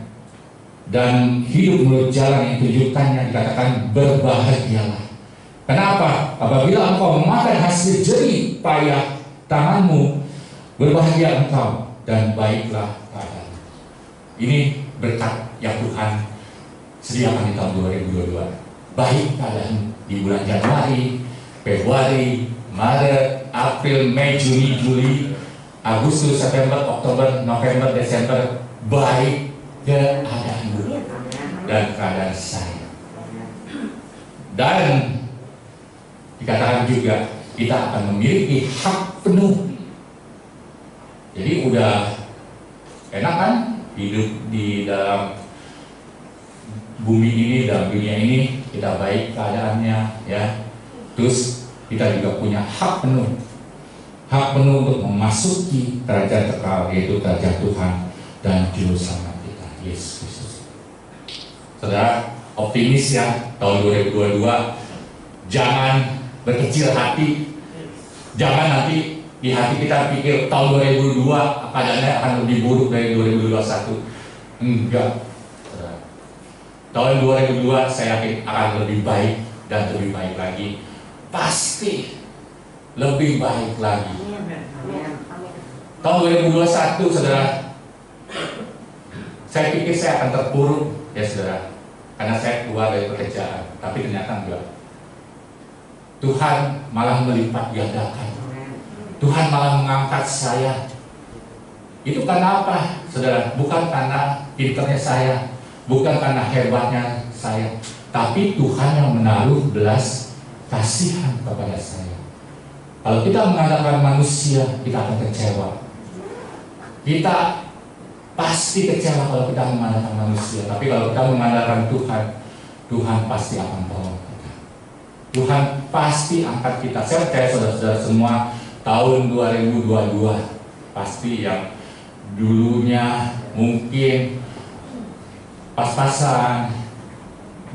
dan hidup menurut jalan yang ditujukannya, dikatakan berbahagialah. Kenapa? Apabila engkau memakan hasil jerih payah tanganmu, berbahagia engkau dan baiklah keadaan. Ini berkat yang Tuhan sediakan di tahun 2022. Baik keadaan di bulan Januari, Februari, Maret, April, Mei, Juni, Juli, Agustus, September, Oktober, November, Desember. Baik keadaanmu dan keadaan saya. Dan dikatakan juga kita akan memiliki hak penuh. Jadi udah enak kan hidup di dalam bumi ini, dalam dunia ini kita baik keadaannya, ya. Terus kita juga punya hak penuh untuk memasuki kerajaan kekal, yaitu kerajaan Tuhan dan Juru Selamat kita, Yesus Kristus. Saudara, optimis ya tahun 2022. Jangan berkecil hati. Jangan nanti di hati kita pikir tahun 2022 keadaannya akan lebih buruk dari 2021. Enggak. Tahun 2022 saya yakin akan lebih baik dan lebih baik lagi. Pasti lebih baik lagi. Tahun 2021, saudara, saya pikir saya akan terpuruk ya saudara, karena saya keluar dari pekerjaan. Tapi ternyata enggak. Tuhan malah melipat gandakan. Tuhan malah mengangkat saya. Itu karena apa, saudara? Bukan karena pinternya saya, bukan karena hebatnya saya, tapi Tuhan yang menaruh belas kasihan kepada saya. Kalau kita mengandalkan manusia, kita akan kecewa. Kita pasti kecewa kalau kita mengandalkan manusia. Tapi kalau kita mengandalkan Tuhan, Tuhan pasti akan tolong kita. Tuhan pasti angkat kita. Saya percaya saudara-saudara semua, tahun 2022 pasti yang dulunya mungkin pas-pasan,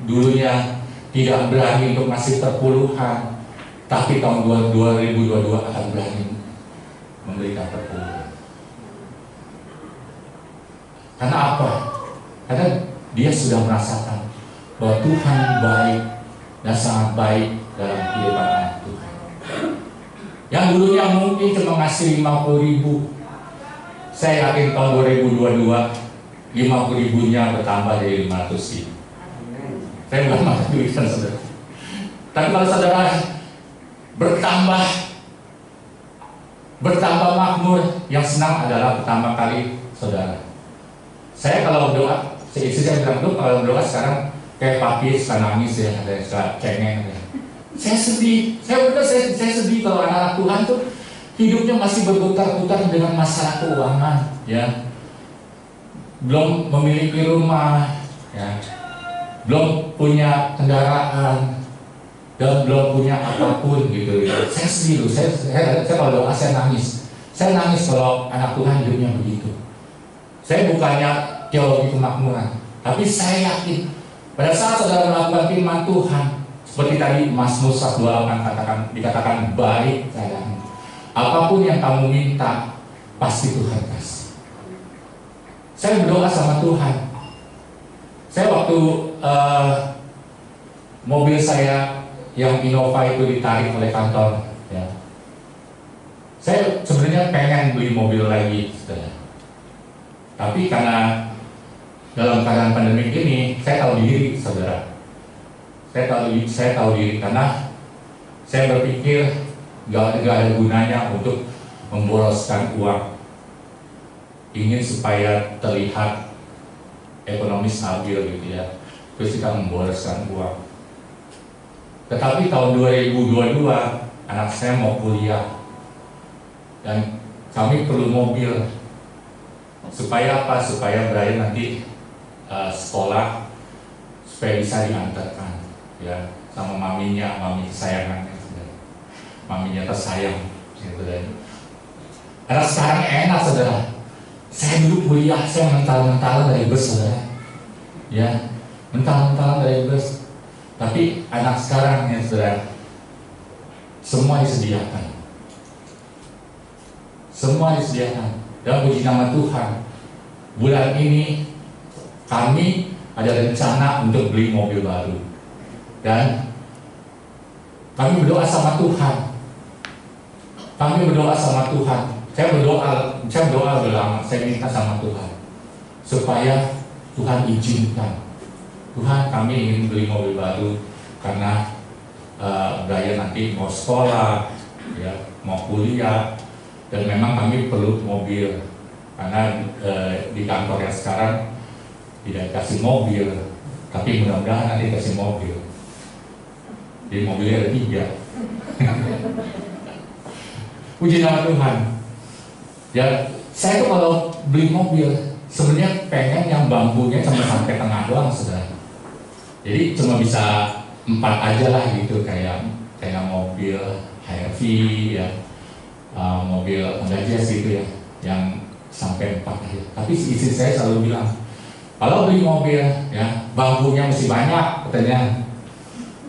dulunya tidak berani untuk masih perpuluhan, tapi tahun 2022 akan berani memberikan perpuluhan. Karena apa? Karena dia sudah merasakan bahwa Tuhan baik dan sangat baik dalam kehidupan anak Tuhan. Yang dulunya mungkin cuma ngasih 50.000, saya yakin tahun 2022 50.000-nya bertambah dari 500.000. Saya bukan makan duitan saudara. Tapi kalau saudara bertambah makmur, yang senang adalah pertama kali saudara. Saya kalau berdoa, istri saya bilang, tuh kalau berdoa sekarang kayak papi suka nangis ya, ada suka cengeng. Saya sedih, saya sedih kalau anak-anak Tuhan tuh hidupnya masih berputar-putar dengan masalah keuangan, ya. Belum memiliki rumah, ya. Belum punya kendaraan, dan belum punya apapun gitu. Saya sedih loh, saya kalau doa saya nangis. Saya nangis kalau anak Tuhan hidupnya begitu. Saya bukannya teologi kemakmuran, tapi saya yakin pada saat saudara melakukan firman Tuhan, seperti tadi Mazmur 128 dikatakan baik keadaanmu. Apapun yang kamu minta, pasti Tuhan kasih. Saya berdoa sama Tuhan. Saya waktu mobil saya yang Innova itu ditarik oleh kantor, ya. Saya sebenarnya pengen beli mobil lagi, saudara. Tapi karena dalam keadaan pandemi ini, saya tahu diri, saudara. Saya tahu diri karena saya berpikir gak ada gunanya untuk memboroskan uang. Ingin supaya terlihat ekonomi stabil gitu ya. Terus kita memboroskan uang. Tetapi tahun 2022 anak saya mau kuliah dan kami perlu mobil. Supaya apa? Supaya Brian nanti sekolah supaya bisa diantarkan, ya, sama mami kesayangan, maminya tersayang, gitu. Anak sekarang enak, saudara. Saya dulu kuliah, saya mental-mentalan dari bus, saudara, ya, mental-mentalan dari bus. Tapi anak sekarang, ya, saudara, semua disediakan, Dan puji nama Tuhan, bulan ini kami ada rencana untuk beli mobil baru. Dan Kami berdoa sama Tuhan. Kami berdoa sama Tuhan. Saya berdoa udah lama. Saya minta sama Tuhan supaya Tuhan izinkan. Tuhan, kami ingin beli mobil baru karena Brian nanti mau sekolah, ya, mau kuliah, dan memang kami perlu mobil karena di kantor yang sekarang tidak kasih mobil, tapi mudah-mudahan nanti kasih mobil. Jadi mobilnya ada 3. Puji nama Tuhan. Ya, saya tuh kalau beli mobil sebenarnya pengen yang bambunya cuma sampai tengah doang, saudara. Jadi cuma bisa 4 aja lah gitu, kayak mobil HRV ya, mobil Honda Jazz gitu ya, yang sampai 4 aja. Tapi istri saya selalu bilang, kalau beli mobil ya bambunya mesti banyak, katanya.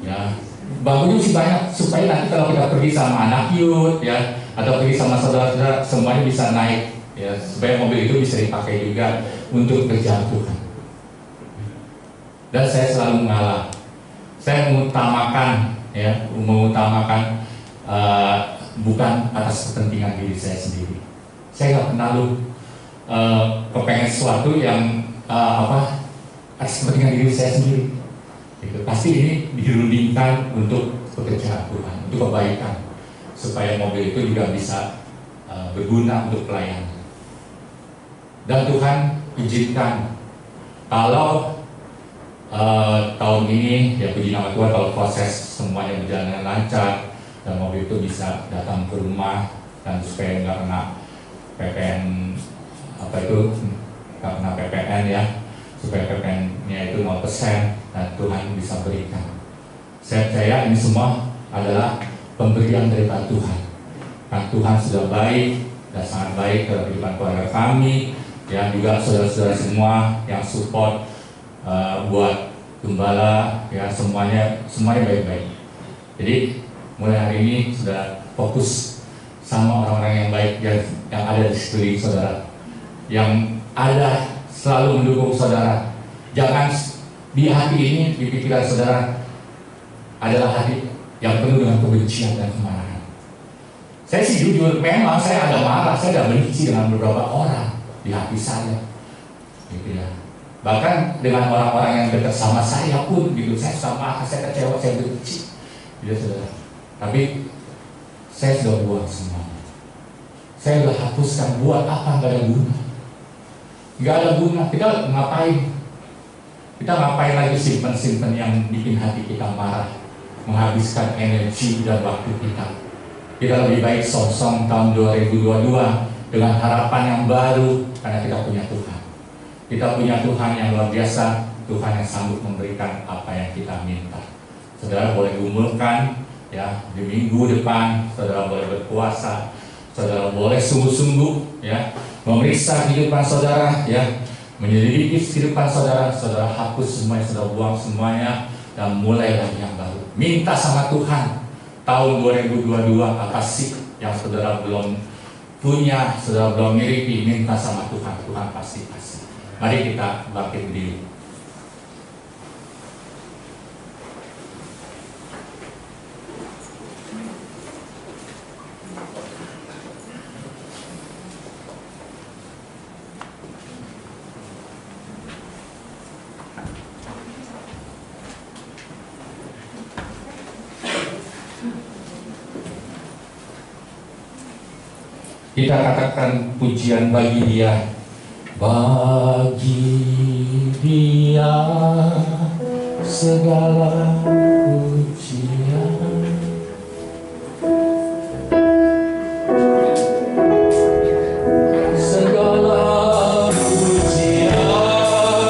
Ya, bambunya mesti banyak supaya nanti kalau kita pergi sama anak youth ya, atau pergi sama saudara-saudara, semuanya bisa naik ya, supaya mobil itu bisa dipakai juga untuk kerjaan Tuhan. Dan saya selalu mengalah. Saya mengutamakan bukan atas kepentingan diri saya sendiri. Saya nggak pernah kepengen sesuatu yang atas kepentingan diri saya sendiri. Gitu. Pasti ini dirundingkan untuk pekerjaan Tuhan, untuk kebaikan, supaya mobil itu juga bisa berguna untuk pelayanan. Dan Tuhan izinkan kalau tahun ini, ya puji nama Tuhan, kalau proses semuanya berjalan dengan lancar dan mobil itu bisa datang ke rumah, dan supaya nggak kena PPN nggak kena PPN ya, supaya PPN-nya itu 0% dan Tuhan bisa berikan. Saya percaya ini semua adalah pemberian dari Tuhan. Kan Tuhan sudah baik dan sangat baik dalam kehidupan keluarga kami, ya, juga saudara-saudara semua yang support buat gembala, ya, semuanya baik-baik. Jadi mulai hari ini sudah fokus sama orang-orang yang baik yang ada di sekeliling saudara, yang ada selalu mendukung saudara. Jangan di hati ini, di pikiran saudara adalah hati yang penuh dengan kebencian dan kemarahan. Saya sih jujur, memang saya ada marah, saya ada benci dengan beberapa orang di hati saya, gitu ya. Bahkan dengan orang-orang yang dekat sama saya pun, gitu, saya marah, saya kecewa, saya benci, gitu saudara. Tapi saya sudah buang semuanya. Saya sudah hapuskan. Buat apa? Gak ada guna. Gak ada guna. Kita ngapain? Kita ngapain lagi simpen-simpen yang bikin hati kita marah, menghabiskan energi dan waktu kita. Kita lebih baik song-song tahun 2022 dengan harapan yang baru, karena kita punya Tuhan. Kita punya Tuhan yang luar biasa, Tuhan yang sanggup memberikan apa yang kita minta. Saudara boleh gumulkan, ya, di minggu depan, saudara boleh berpuasa, saudara boleh sungguh-sungguh, ya, memeriksa kehidupan saudara, ya, menyelidiki kehidupan saudara. Saudara hapus semuanya, saudara buang semuanya, dan mulai lagi yang baru. Minta sama Tuhan, tahun 2022 apa sih yang saudara belum punya, saudara belum miliki, minta sama Tuhan. Tuhan pasti kasih. Mari kita bangkit berdiri. Kita katakan pujian bagi Dia. Bagi Dia segala pujian. Segala pujian, Allah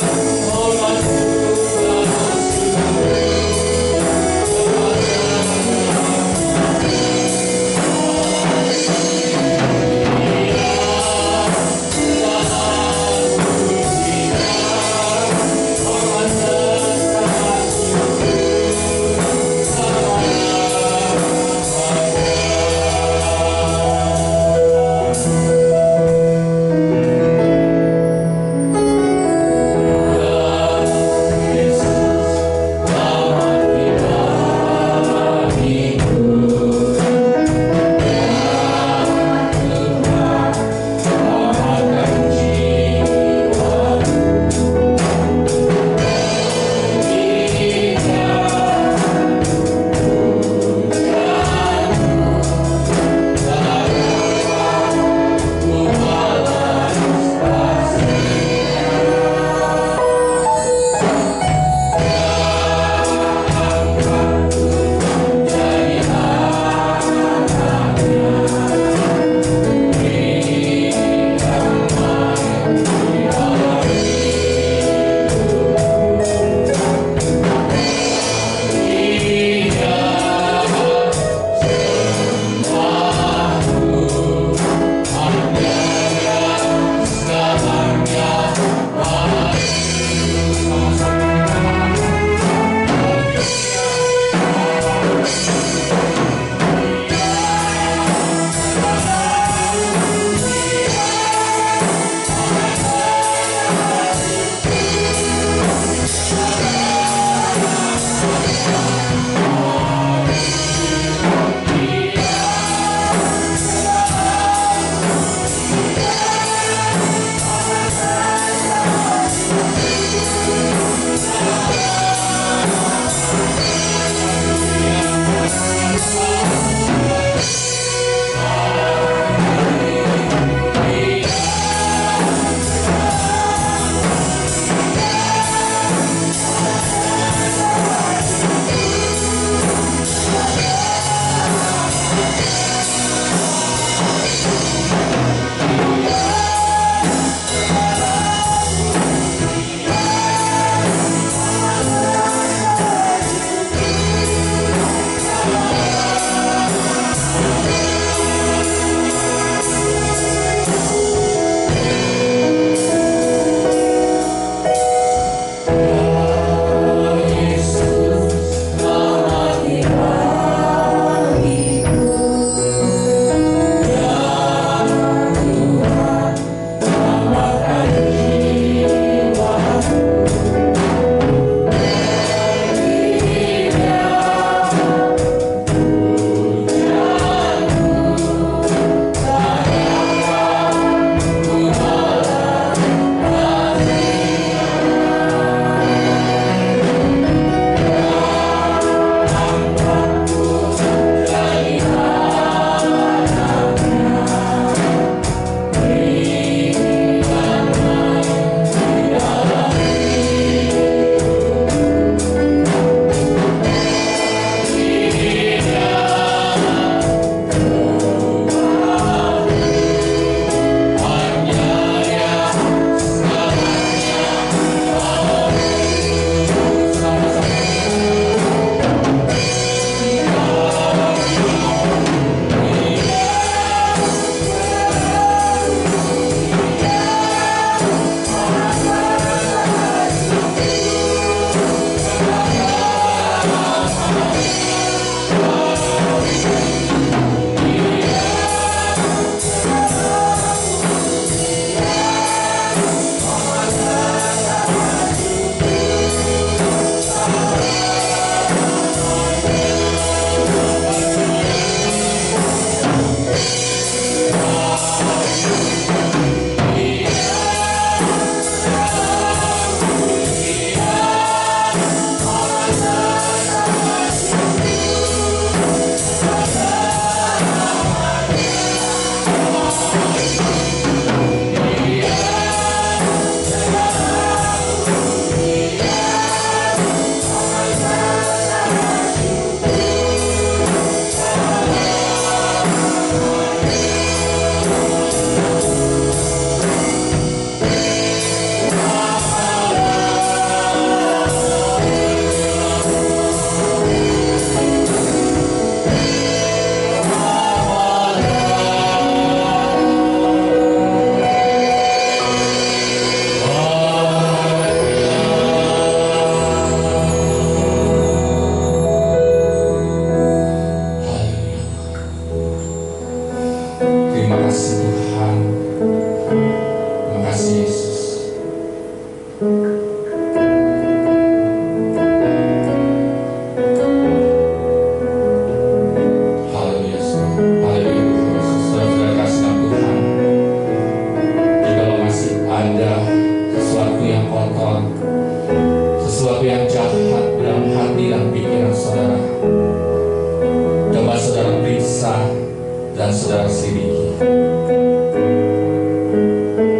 dan saudara selidiki.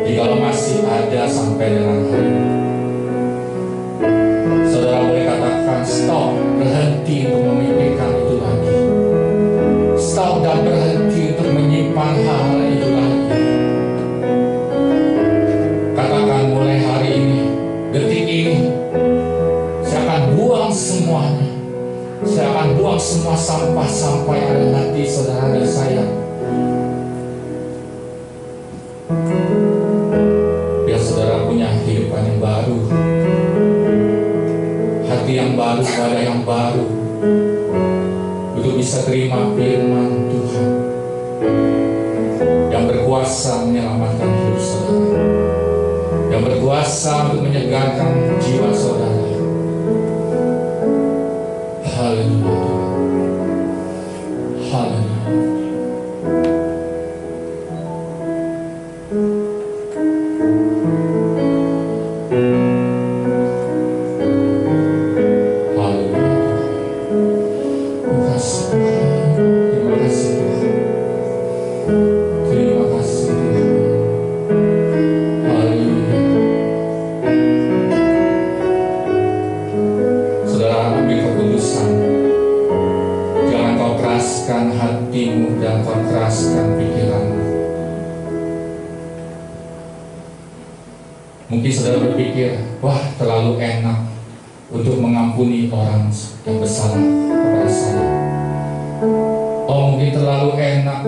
Jikalau masih ada sampai dengan hari ini, saudara boleh katakan stop, berhenti untuk memikirkan itu lagi. Stop dan berhenti untuk menyimpan hal-hal itu lagi. Katakan mulai hari ini, detik ini, saya akan buang semuanya. Saya akan buang semua sampah-sampah yang ada di hati saudara dan saya. Biar saudara punya kehidupan yang baru, hati yang baru, wadah yang baru, untuk bisa terima firman Tuhan yang berkuasa menyelamatkan hidup saudara, yang berkuasa untuk menyegarkan jiwa saudara. Haleluya. Haleluya. Haleluya. Terima kasih Tuhan. Terima kasih Tuhan. Terima kasih Tuhan. Haleluya. Saudara ambil keputusan. Jangan kau keraskan hatimu dan kau keraskan pikiranmu. Mungkin saudara berpikir, wah terlalu enak untuk mengampuni orang yang bersalah kepada saya. Oh mungkin terlalu enak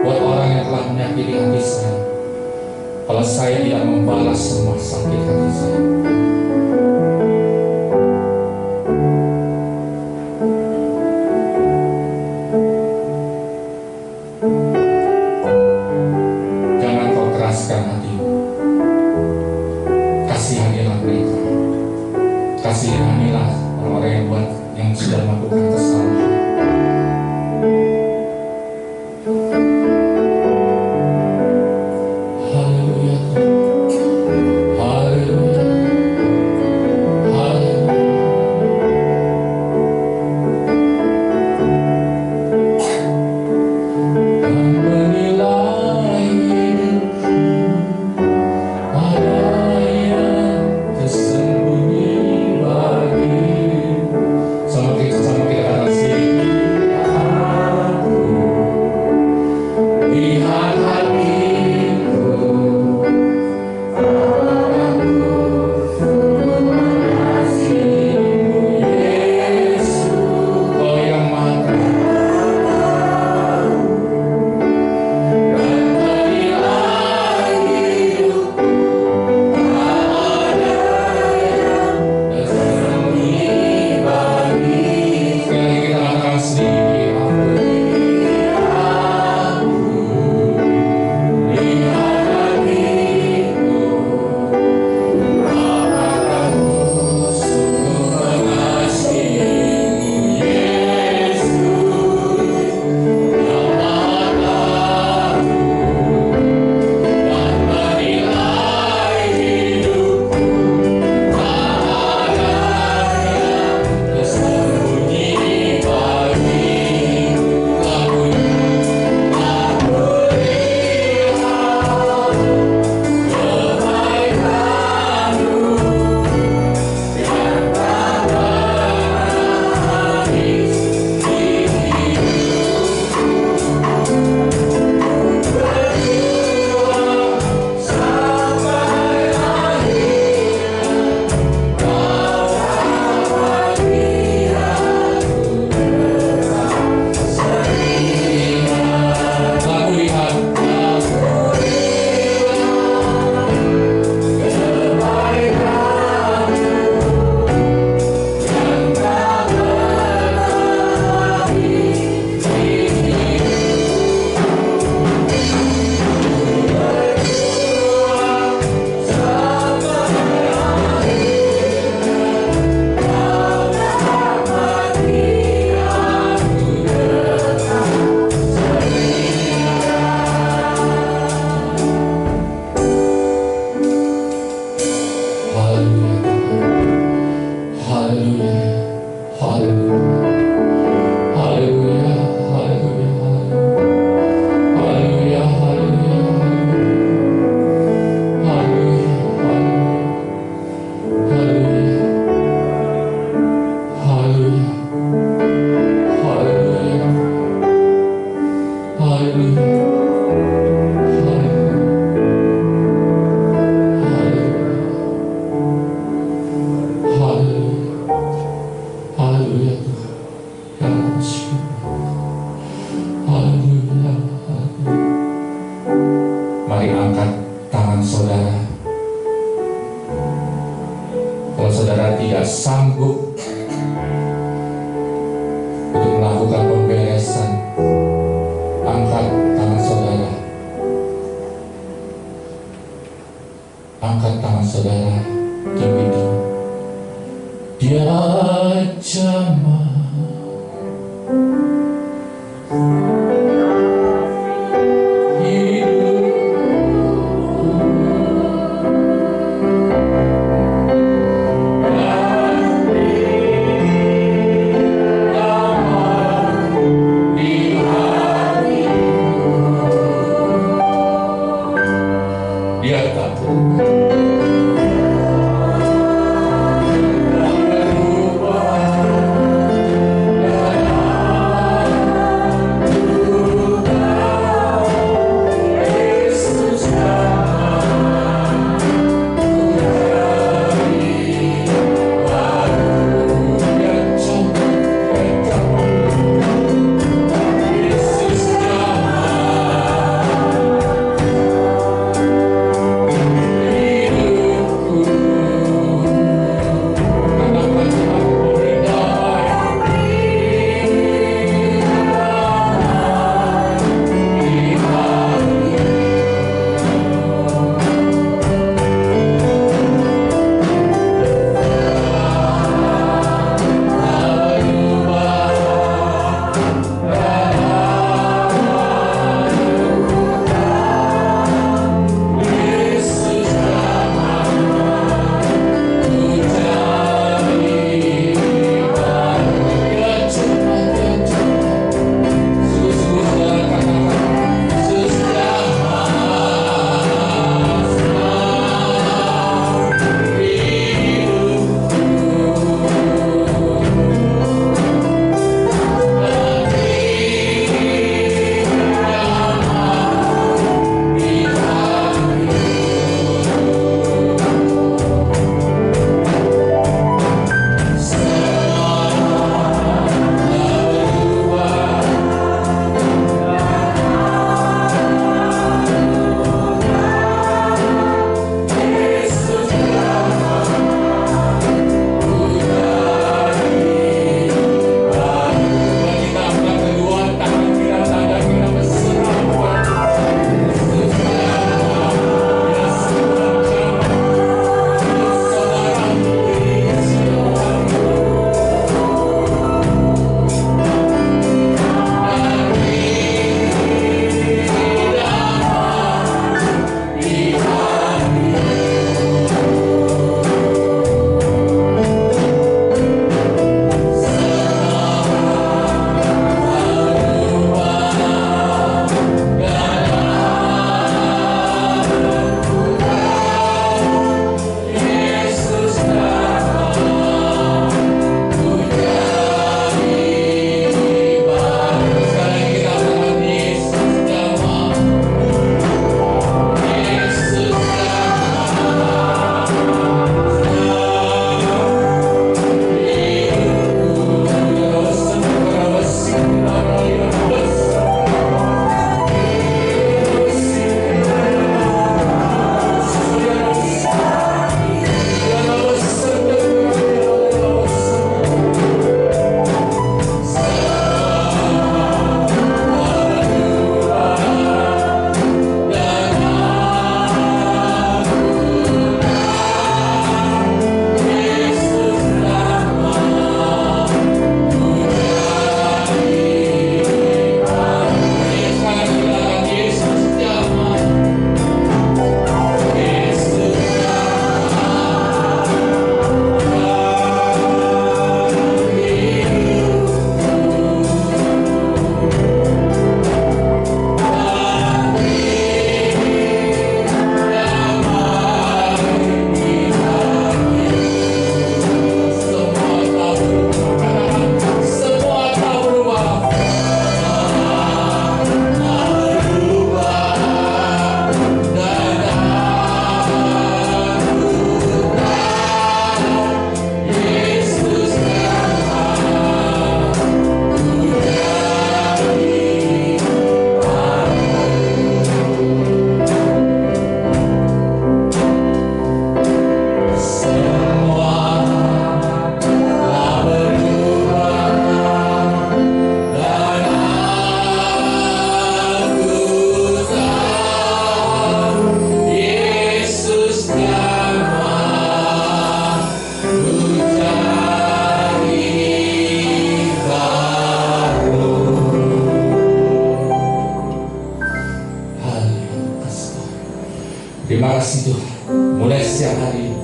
buat orang yang telah menyakiti hati saya, kalau saya tidak membalas semua sakit hati saya. Kasihanilah orang-orang yang sudah melakukan kesalahan. Haleluya. Haleluya. Haleluya. Dan menilai hidupku ada yang tersembunyi bagi. Sama kita katakan sedikit. Aku lihat hatiku, aku mengasihimu Yesus, Kau yang Maha dan menilai hidupku ada yang tersembunyi bagi. Sekali lagi kita katakan sedikit. Mari angkat tangan saudara. Kalau saudara tidak sanggup untuk melakukan pemberesan, angkat tangan saudara. Angkat tangan saudara tinggi. Dia jamah Dia tak berubah. kasih Tuhan. Mulai setiap hari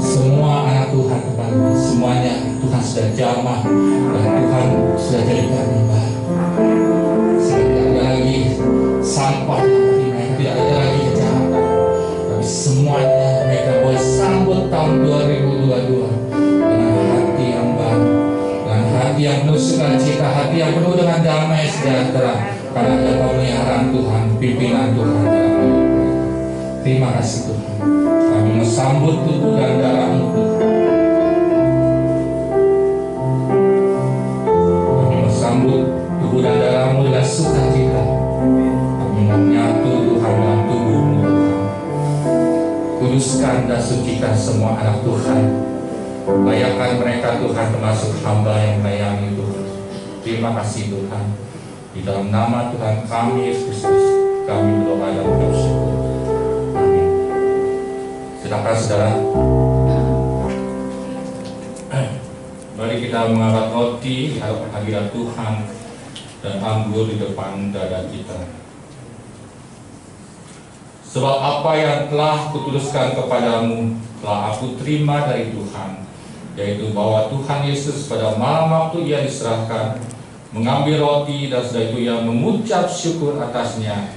semua anak Tuhan kembali, semuanya Tuhan sudah jamah dan Tuhan sudah jadikan yang baru. Tidak ada lagi sampah dalam hati mereka, tidak ada lagi kejahatan, tapi semuanya mereka boleh sambut tahun 2022 dengan hati yang baru, dengan hati yang penuh sukacita, hati yang penuh dengan damai sejahtera, karena ada pemeliharaan Tuhan, pimpinan Tuhan dalam hidup mereka. Terima kasih Tuhan. Kami mesambut tubuh dan darah-Mu Tuhan. Kami mesambut tubuh dan darah-Mu dengan sukacita. Kami menyatu Tuhan dalam tubuh-Mu Tuhan. Kuduskan dan sucikan semua anak Tuhan. Layakkan mereka Tuhan termasuk hamba yang melayani Tuhan. Terima kasih Tuhan. Di dalam nama Tuhan kami Yesus Kristus, kami berdoa dan mengucap syukur. Amin. Silakan saudara. Mari kita mengangkat roti di hadapan hadirat Tuhan dan anggur di depan dada kita. Sebab apa yang telah kutuliskan kepadamu telah aku terima dari Tuhan, yaitu bahwa Tuhan Yesus pada malam waktu Ia diserahkan mengambil roti, dan setelah itu Ia mengucap syukur atasnya.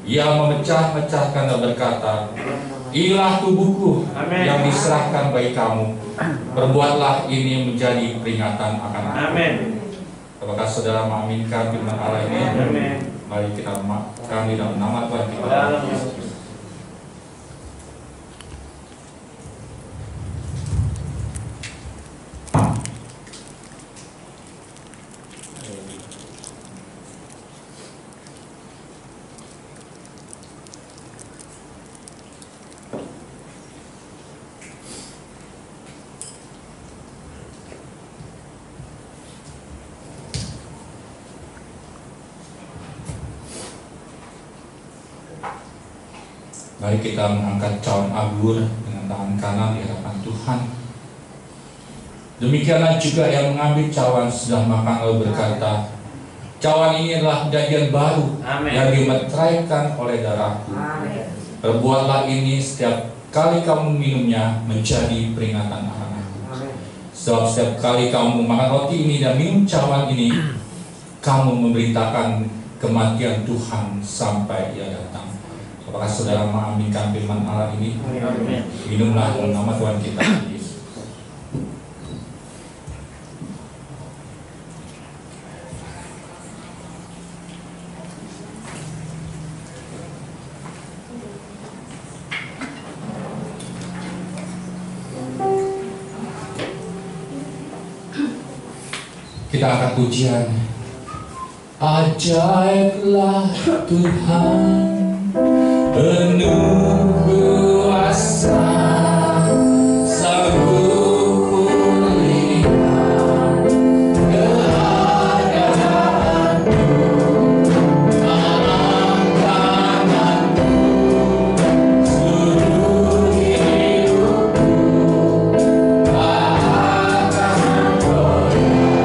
Ia memecah-mecahkan dan berkata, "Inilah tubuhku yang diserahkan bagi kamu. Perbuatlah ini menjadi peringatan akan aku." Amin. Apakah saudara mengaminkan firman Allah ini? Amin. Mari kita makan di dalam nama Tuhan kita. Dalam Yesus. Mari kita mengangkat cawan anggur dengan tangan kanan di hadapan Tuhan. Demikianlah juga yang mengambil cawan sudah makan lalu berkata, "Cawan ini adalah perjanjian baru Amin. yang dimeteraikan oleh darahku. Perbuatlah ini setiap kali kamu minumnya menjadi peringatan akan aku. Sebab setiap kali kamu makan roti ini dan minum cawan ini, kamu memberitakan kematian Tuhan sampai Ia datang." Apakah saudara mengaminkan firman Allah ini? Amin. Minumlah dalam nama Tuhan kita Yesus. Kita akan pujian. Ajaiblah Tuhan, penuh kuasa, sanggup pulihkan keadaanku, dalam tanganmu seluruh hidupku akan goyah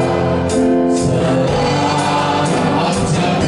selama ajaib.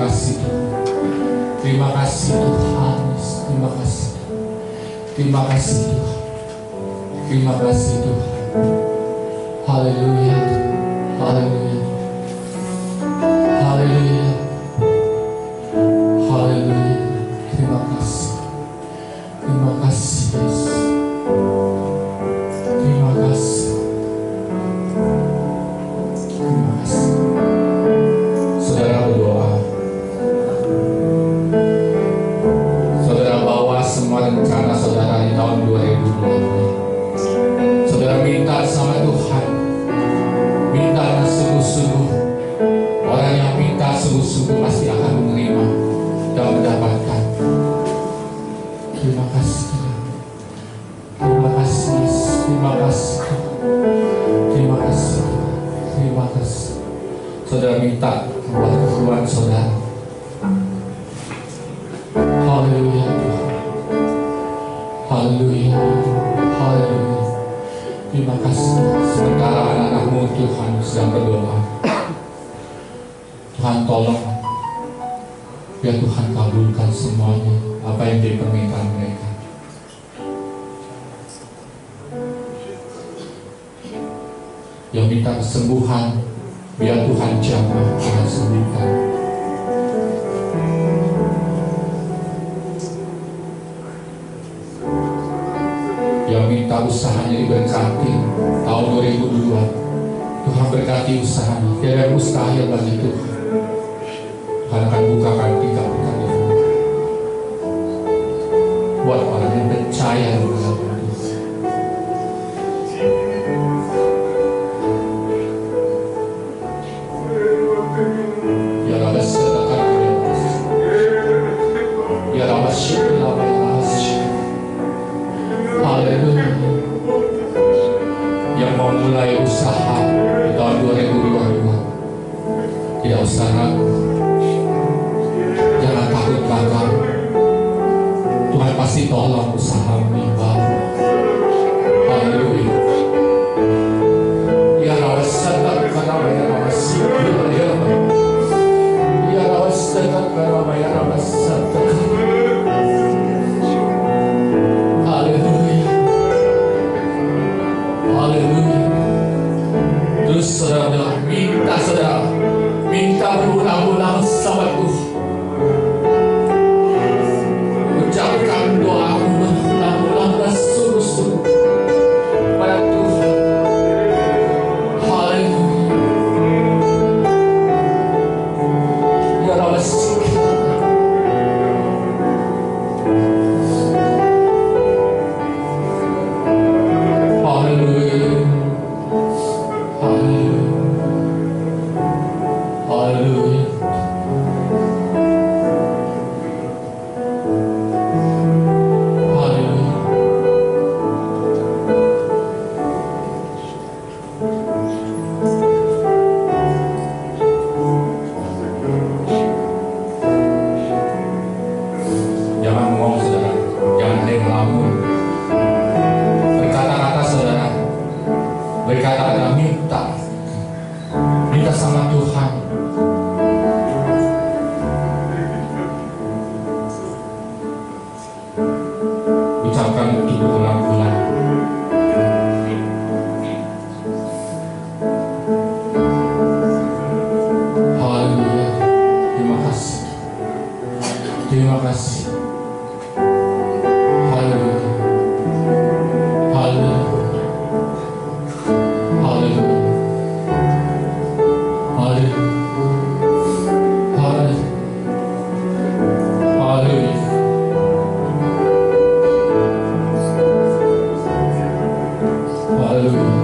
kasih Tuhan. Terima kasih Tuhan. Terima kasih. Terima kasih Tuhan. Terima kasih Tuhan. Haleluya. Haleluya. Haleluya. Haleluya. Terima kasih. Terima kasih Yesus. Terima kasih. Terima kasih. Saudara berdoa. Saudara bawa semua rencana saudara di tahun 2020. Saudara minta sama Tuhan. Minta dengan sungguh-sungguh. Orang yang minta sungguh-sungguh pasti akan menerima dan mendapatkan. Terima kasih Tuhan. Terima kasih Yesus. Terima kasih Tuhan. Terima kasih Tuhan. Terima kasih. Saudara minta buat keperluan saudara. Haleluya Tuhan. Haleluya. Haleluya. Terima kasih. Sementara anak-anakmu Tuhan sedang berdoa, Tuhan tolong biar Tuhan kabulkan semuanya apa yang jadi permintaan mereka. Yang minta kesembuhan, biar Tuhan jamah Tuhan sembuhkan. Yang minta usahanya diberkati tahun 2002, Tuhan berkati usahanya. Tiada yang mustahil bagi Tuhan. Tuhan akan bukakan tingkap-tingkap itu buat orang yang percaya dalam Tuhan. Ya Rabbi sedekah ya Rabbi syukur haleluya. Yang mau mulai usaha di tahun 2022 tidak usah ragu, jangan takut gagal. Tuhan pasti tolong usahamu yang baru. Haleluya. Ya Rabbi sedekah ya Rabbi syukur ya Rabbi. Ya Rabbi sedekah ya Rabbi sedekah. Haleluya. Haleluya. Terus saudara bilang, minta saudara, minta berulang-ulang sama Tuhan. Ucapkan doamu berulang-ulang dan sungguh-sungguh pada Tuhan. Haleluya. Ya Rabbi haleluya. Haleluya. Haleluya. Haleluya. Jangan ngomong saudara, jangan ada yang ngelamun. Berkata-kata saudara, berkata-kata minta, minta sama Tuhan. Ucapkan itu berulang-ulang. Haleluya. Terima kasih. Terima kasih. Haleluya. Haleluya. Haleluya. Haleluya. Haleluya. Haleluya. Haleluya.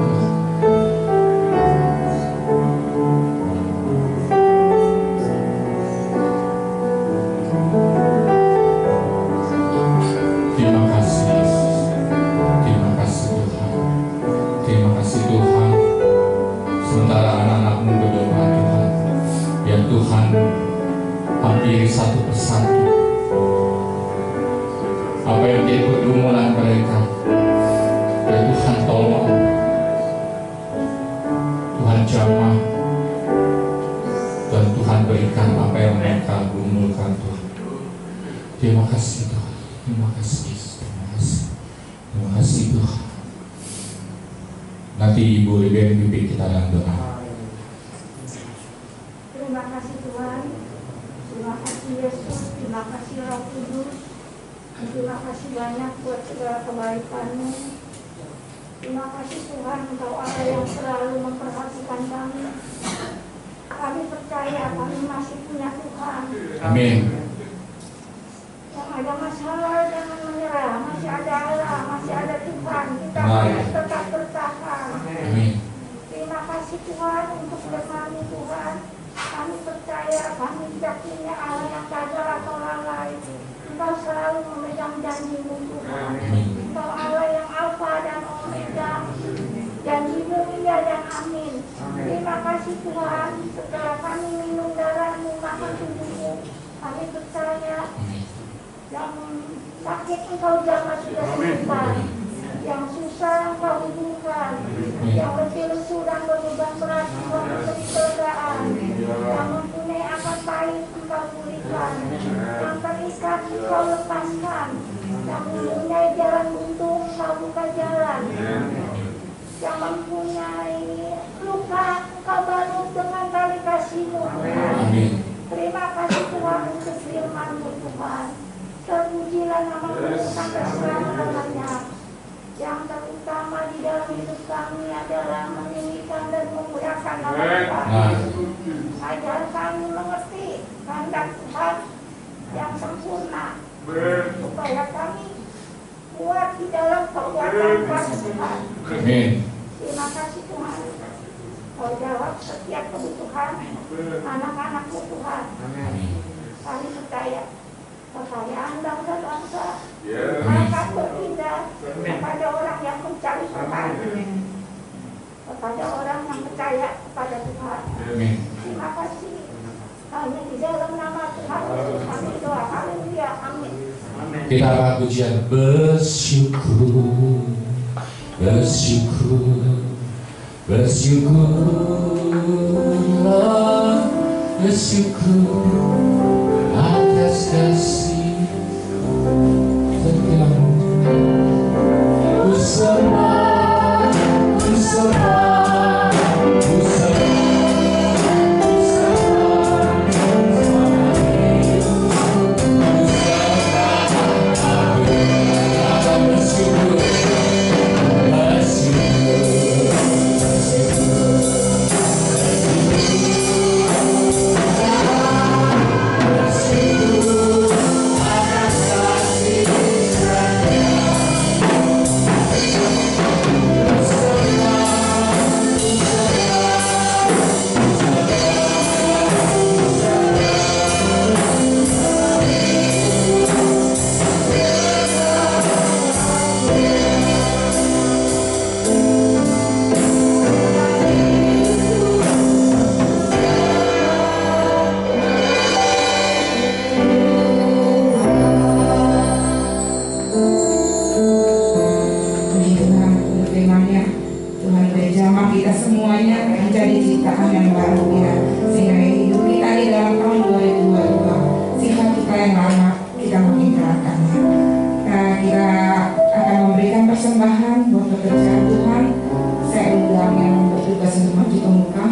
Terima kasih Yesus. Terima kasih Tuhan. Terima kasih Tuhan. Sementara anak-anakmu berdoa Tuhan, biar Tuhan hampiri satu persatu apa yang menjadi pergumulan mereka. Ya Tuhan tolong, Tuhan jamah, dan Tuhan berikan apa yang mereka Terima kasih Tuhan. Terima kasih Yesus. Terima kasih. Terima kasih Tuhan. Nanti Ibu Liben pimpin kita dalam doa. Terima kasih Tuhan. Terima kasih Yesus. Terima kasih Roh Kudus. Terima kasih banyak buat segala kebaikan-Mu. Terima kasih Tuhan, Engkau Allah yang selalu memperhatikan kami. Kami percaya kami masih punya Tuhan. Amin. Yang ada masalah jangan menyerah. Masih ada Allah, masih ada Tuhan. Kita harus tetap bertahan. Amin. Terima kasih Tuhan untuk berkami Tuhan. Kami percaya kami tidak punya Allah yang gagal atau lalai. Engkau selalu memegang janji-Mu Tuhan. Engkau Allah yang Alfa dan Omega. Janji-Mu iya dan amin. Terima kasih Tuhan. Setelah kami minum darah-Mu, makan tubuh-Mu, kami percaya yang sakit Engkau jamah sudah sembuhkan. Yang susah Engkau hidupkan. Yang letih lesu dan berbeban berat Engkau memberi kelegaan. Yang mempunyai akal pahit Engkau pulihkan. Yang terikat Engkau lepaskan. Yang mempunyai jalan buntu Engkau buka jalan. Yang mempunyai luka Engkau balut dengan tali kasih-Mu Tuhan. Terima kasih Tuhan untuk firman-Mu Tuhan. Terpujilah nama-Mu sampai selama-lamanya. Yang terutama di dalam hidup kami adalah meninggikan dan memuliakan nama Tuhan. Ajar kami mengerti kehendak Tuhan yang sempurna, supaya kami kuat di dalam kekuatan kuasa Tuhan. Terima kasih Tuhan. Kau jawab setiap kebutuhan anak-anak-Mu Tuhan. Kami percaya kekayaan bangsa-bangsa akan berpindah kepada orang yang mencari Tuhan, kepada orang yang percaya kepada Tuhan. Terima kasih. Hanya di dalam nama Tuhan Yesus kami doa. Haleluya. Amin. Kita akan pujian bersyukur, bersyukur, bersyukurlah, bersyukur atas kasih setiamu. Ku sembah, ku sembah, ku sembah, ku sembah, selama hidup. Ku sembah, aku akan bersyukur, bersyukur, bersyukur, bersyukur atas kasih sayang. Puji Tuhan untuk firman-Nya. Tuhan udah jamah kita semuanya menjadi ciptaan yang baru ya. Sehingga hidup kita di dalam tahun 2022, sehingga kita yang lama kita makin gerakannya. Nah, kita akan memberikan persembahan buat pekerjaan Tuhan. Saya undang yang bertugas untuk maju ke muka.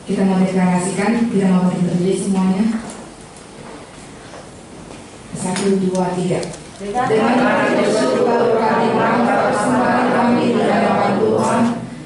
Kita mau deklarasikan, kita mau berdiri semuanya. 1, 2, 3. Dengan bersyukur kami mengangkat persembahan kami di hadapan Tuhan.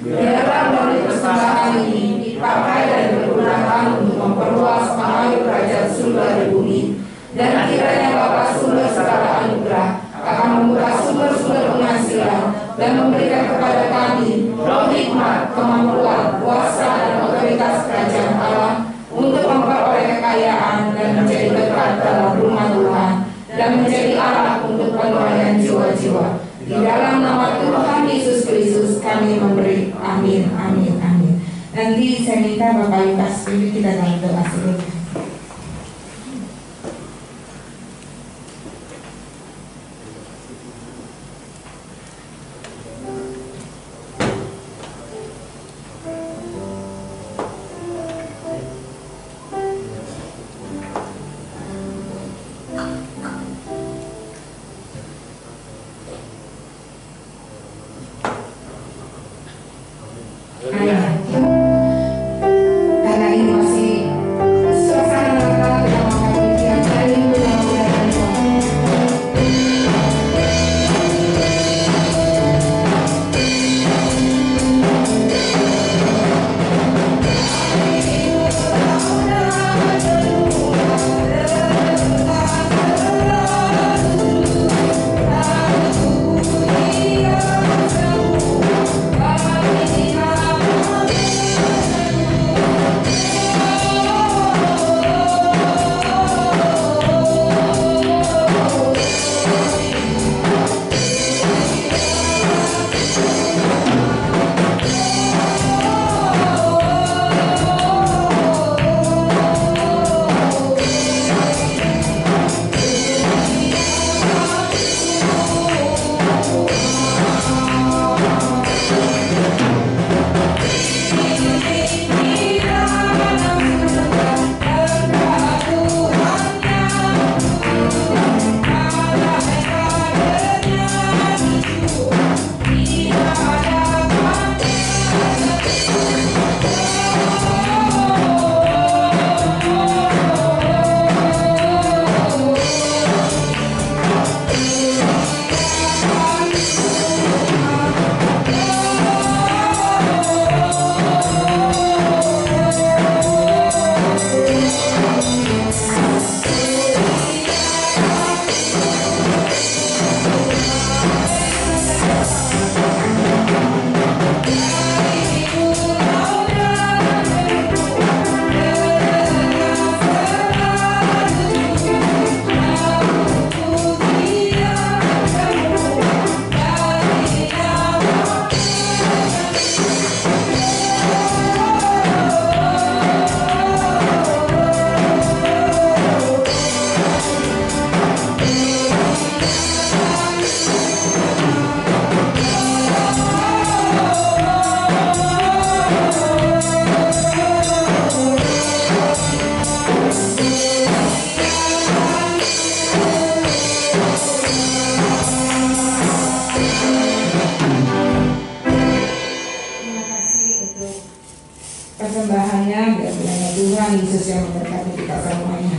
Biarlah melalui persembahan ini dipakai dan digunakan untuk memperluas pengaruh kerajaan surga di bumi. Dan kiranya Bapa sumber segala anugerah akan membuka sumber-sumber penghasilan dan memberikan kepada kami roh hikmat, kemampuan, kuasa dan otoritas kerajaan Allah untuk memperoleh kekayaan dan menjadi berkat dalam rumah Tuhan dan menjadi alat untuk penuh saya minta Bapak Lukas pimpin kita dalam doa sebelumnya. Karena ini masih suasana Natal dalam kami yang saling mudah-mudahan persembahannya, biar Tuhan Yesus yang memberkati kita semuanya.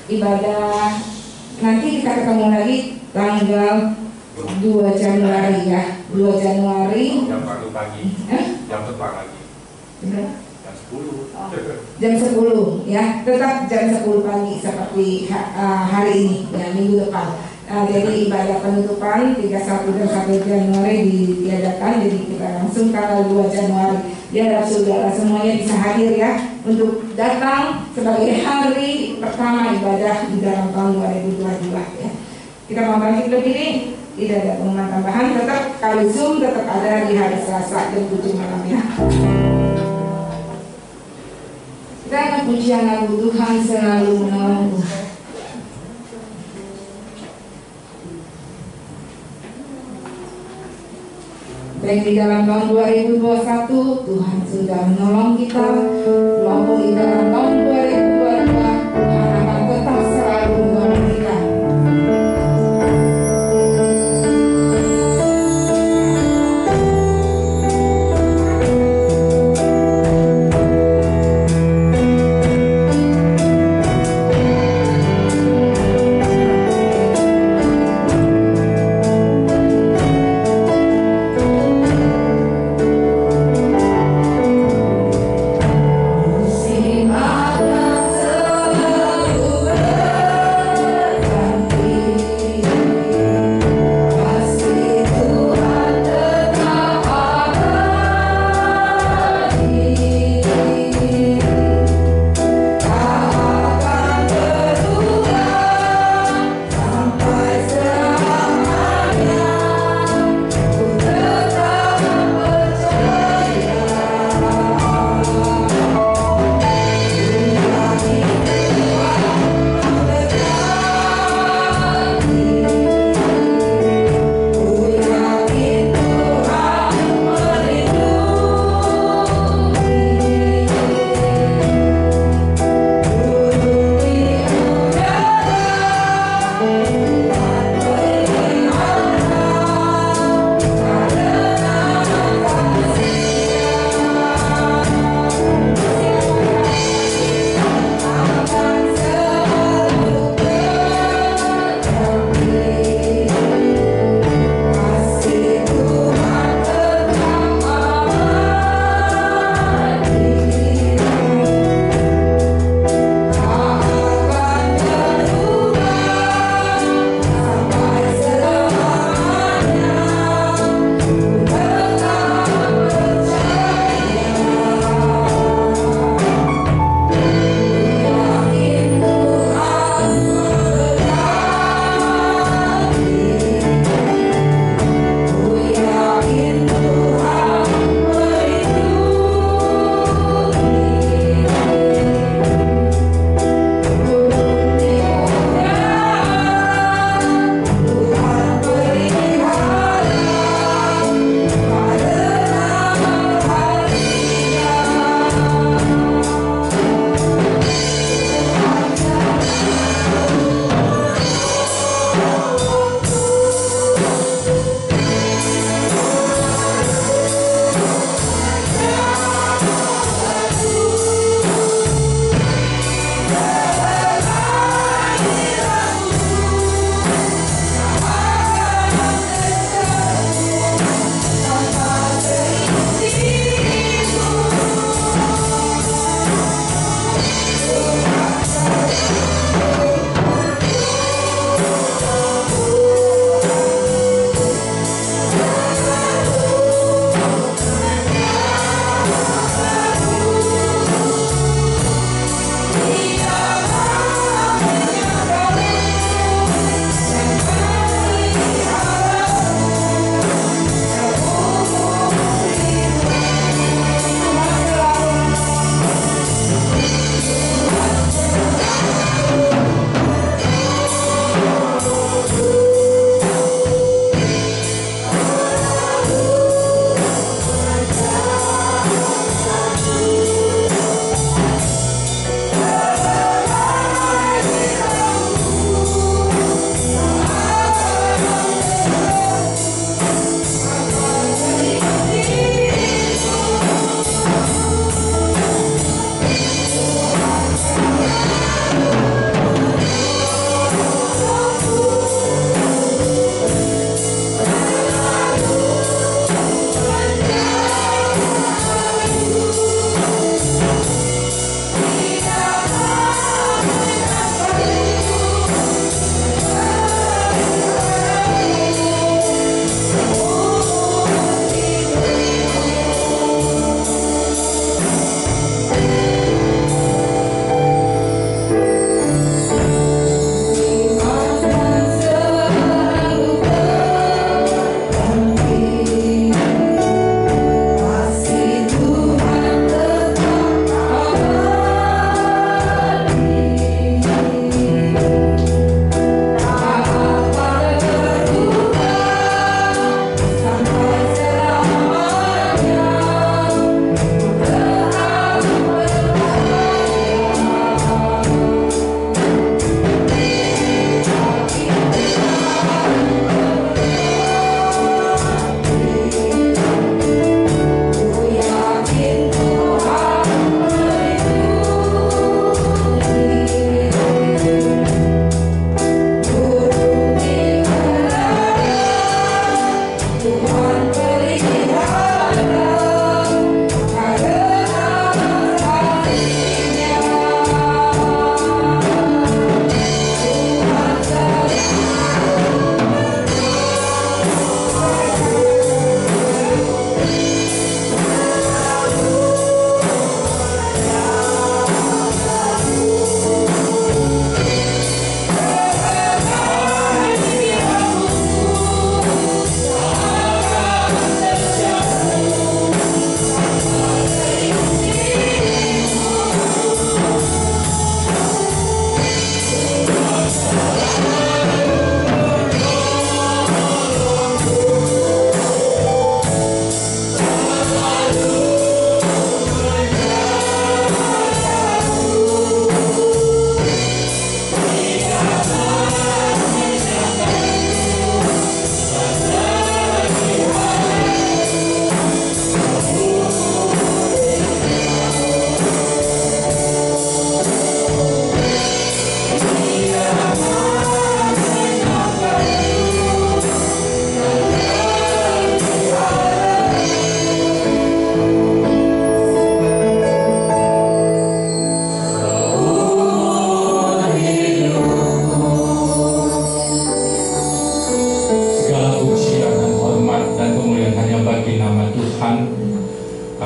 Ibadah nanti kita ketemu lagi tanggal 2 Januari ya, 2 Januari Jam 1 pagi. Jam 1 pagi. Jam 10. Jam 10 ya, tetap jam 10 pagi seperti hari ini ya, minggu depan. Jadi ibadah penutupan 31 dan 1 Januari ditiadakan, jadi kita langsung tanggal 2 Januari. Biar saudara semuanya bisa hadir ya, untuk datang sebagai hari pertama ibadah di dalam tahun 2022 ya. Kita mau bangkit berdiri, tidak ada pengumuman tambahan, tetap kalau Zoom tetap ada di hari Selasa jam 7 malam ya. Dan pujian lagu Tuhan selalu menolongku. Baik di dalam tahun 2021 Tuhan sudah menolong kita, maupun di dalam tahun 2022 Tuhan akan tetap selalu menolong kita. Musim apa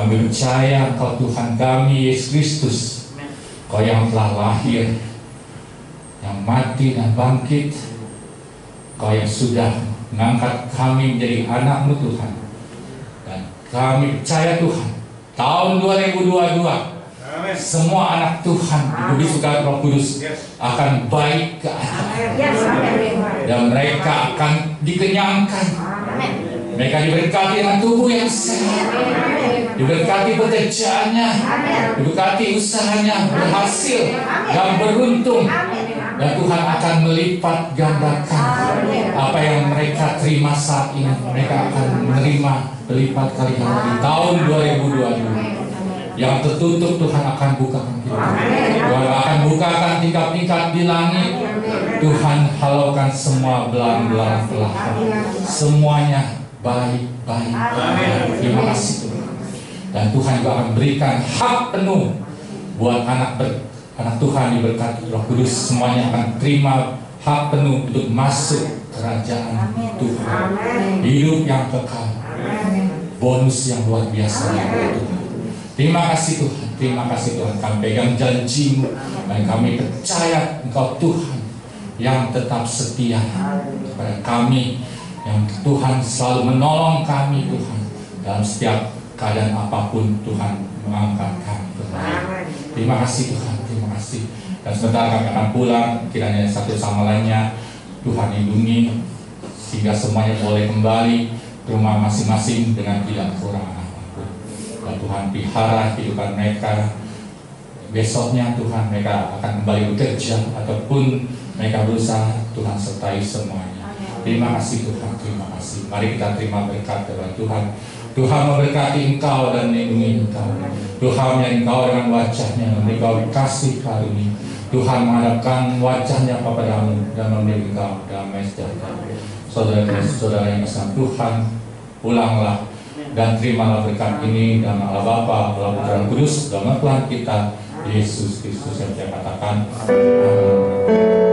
Kami percaya Engkau Tuhan kami, Yesus Kristus, Kau yang telah lahir, yang mati dan bangkit, Kau yang sudah mengangkat kami menjadi anak-Mu Tuhan. Dan kami percaya Tuhan, tahun 2022 semua anak Tuhan diberikan Roh Kudus akan baik ke atas, dan mereka akan dikenyangkan. Mereka diberkati dengan tubuh yang sehat, diberkati pekerjaannya, diberkati usahanya berhasil dan beruntung, dan Tuhan akan melipat gandakan apa yang mereka terima saat ini. Mereka akan menerima berlipat kali ganda di tahun 2022. Yang tertutup Tuhan akan bukakan kita. Tuhan akan bukakan tingkat-tingkat di langit. Tuhan halaukan semua belang-belang telah. Semuanya baik-baik. Terima kasih Tuhan. Dan Tuhan juga akan berikan hak penuh buat anak Tuhan diberkati Roh Kudus. Semuanya akan terima hak penuh untuk masuk kerajaan Tuhan. Hidup yang kekal. Bonus yang luar biasa dari Tuhan. Terima kasih Tuhan, terima kasih Tuhan. Kami pegang janji-Mu dan kami percaya Engkau Tuhan yang tetap setia kepada kami, yang Tuhan selalu menolong kami Tuhan dalam setiap keadaan apapun. Tuhan mengangkat kami Tuhan. Terima kasih Tuhan, terima kasih. Dan sebentar kami akan pulang, kiranya satu sama lainnya Tuhan lindungi sehingga semuanya boleh kembali ke rumah masing-masing dengan tidak kurang. Dan Tuhan pelihara kehidupan mereka. Besoknya Tuhan mereka akan kembali bekerja ataupun mereka berusaha, Tuhan sertai semuanya. Terima kasih Tuhan, terima kasih. Mari kita terima berkat dari Tuhan. Tuhan memberkati engkau dan melindungi engkau. Tuhan menyertai engkau dengan wajahnya, memberi engkau kasih karunia. Tuhan menghadapkan wajahnya kepadamu dan memberi engkau damai sejahtera. Saudara-saudara yang bersama Tuhan, pulanglah dan terimalah berkat ini dalam nama Bapa, Allah Putra dan Kudus, dalam Tuhan kita Yesus Kristus yang saya katakan. Amin.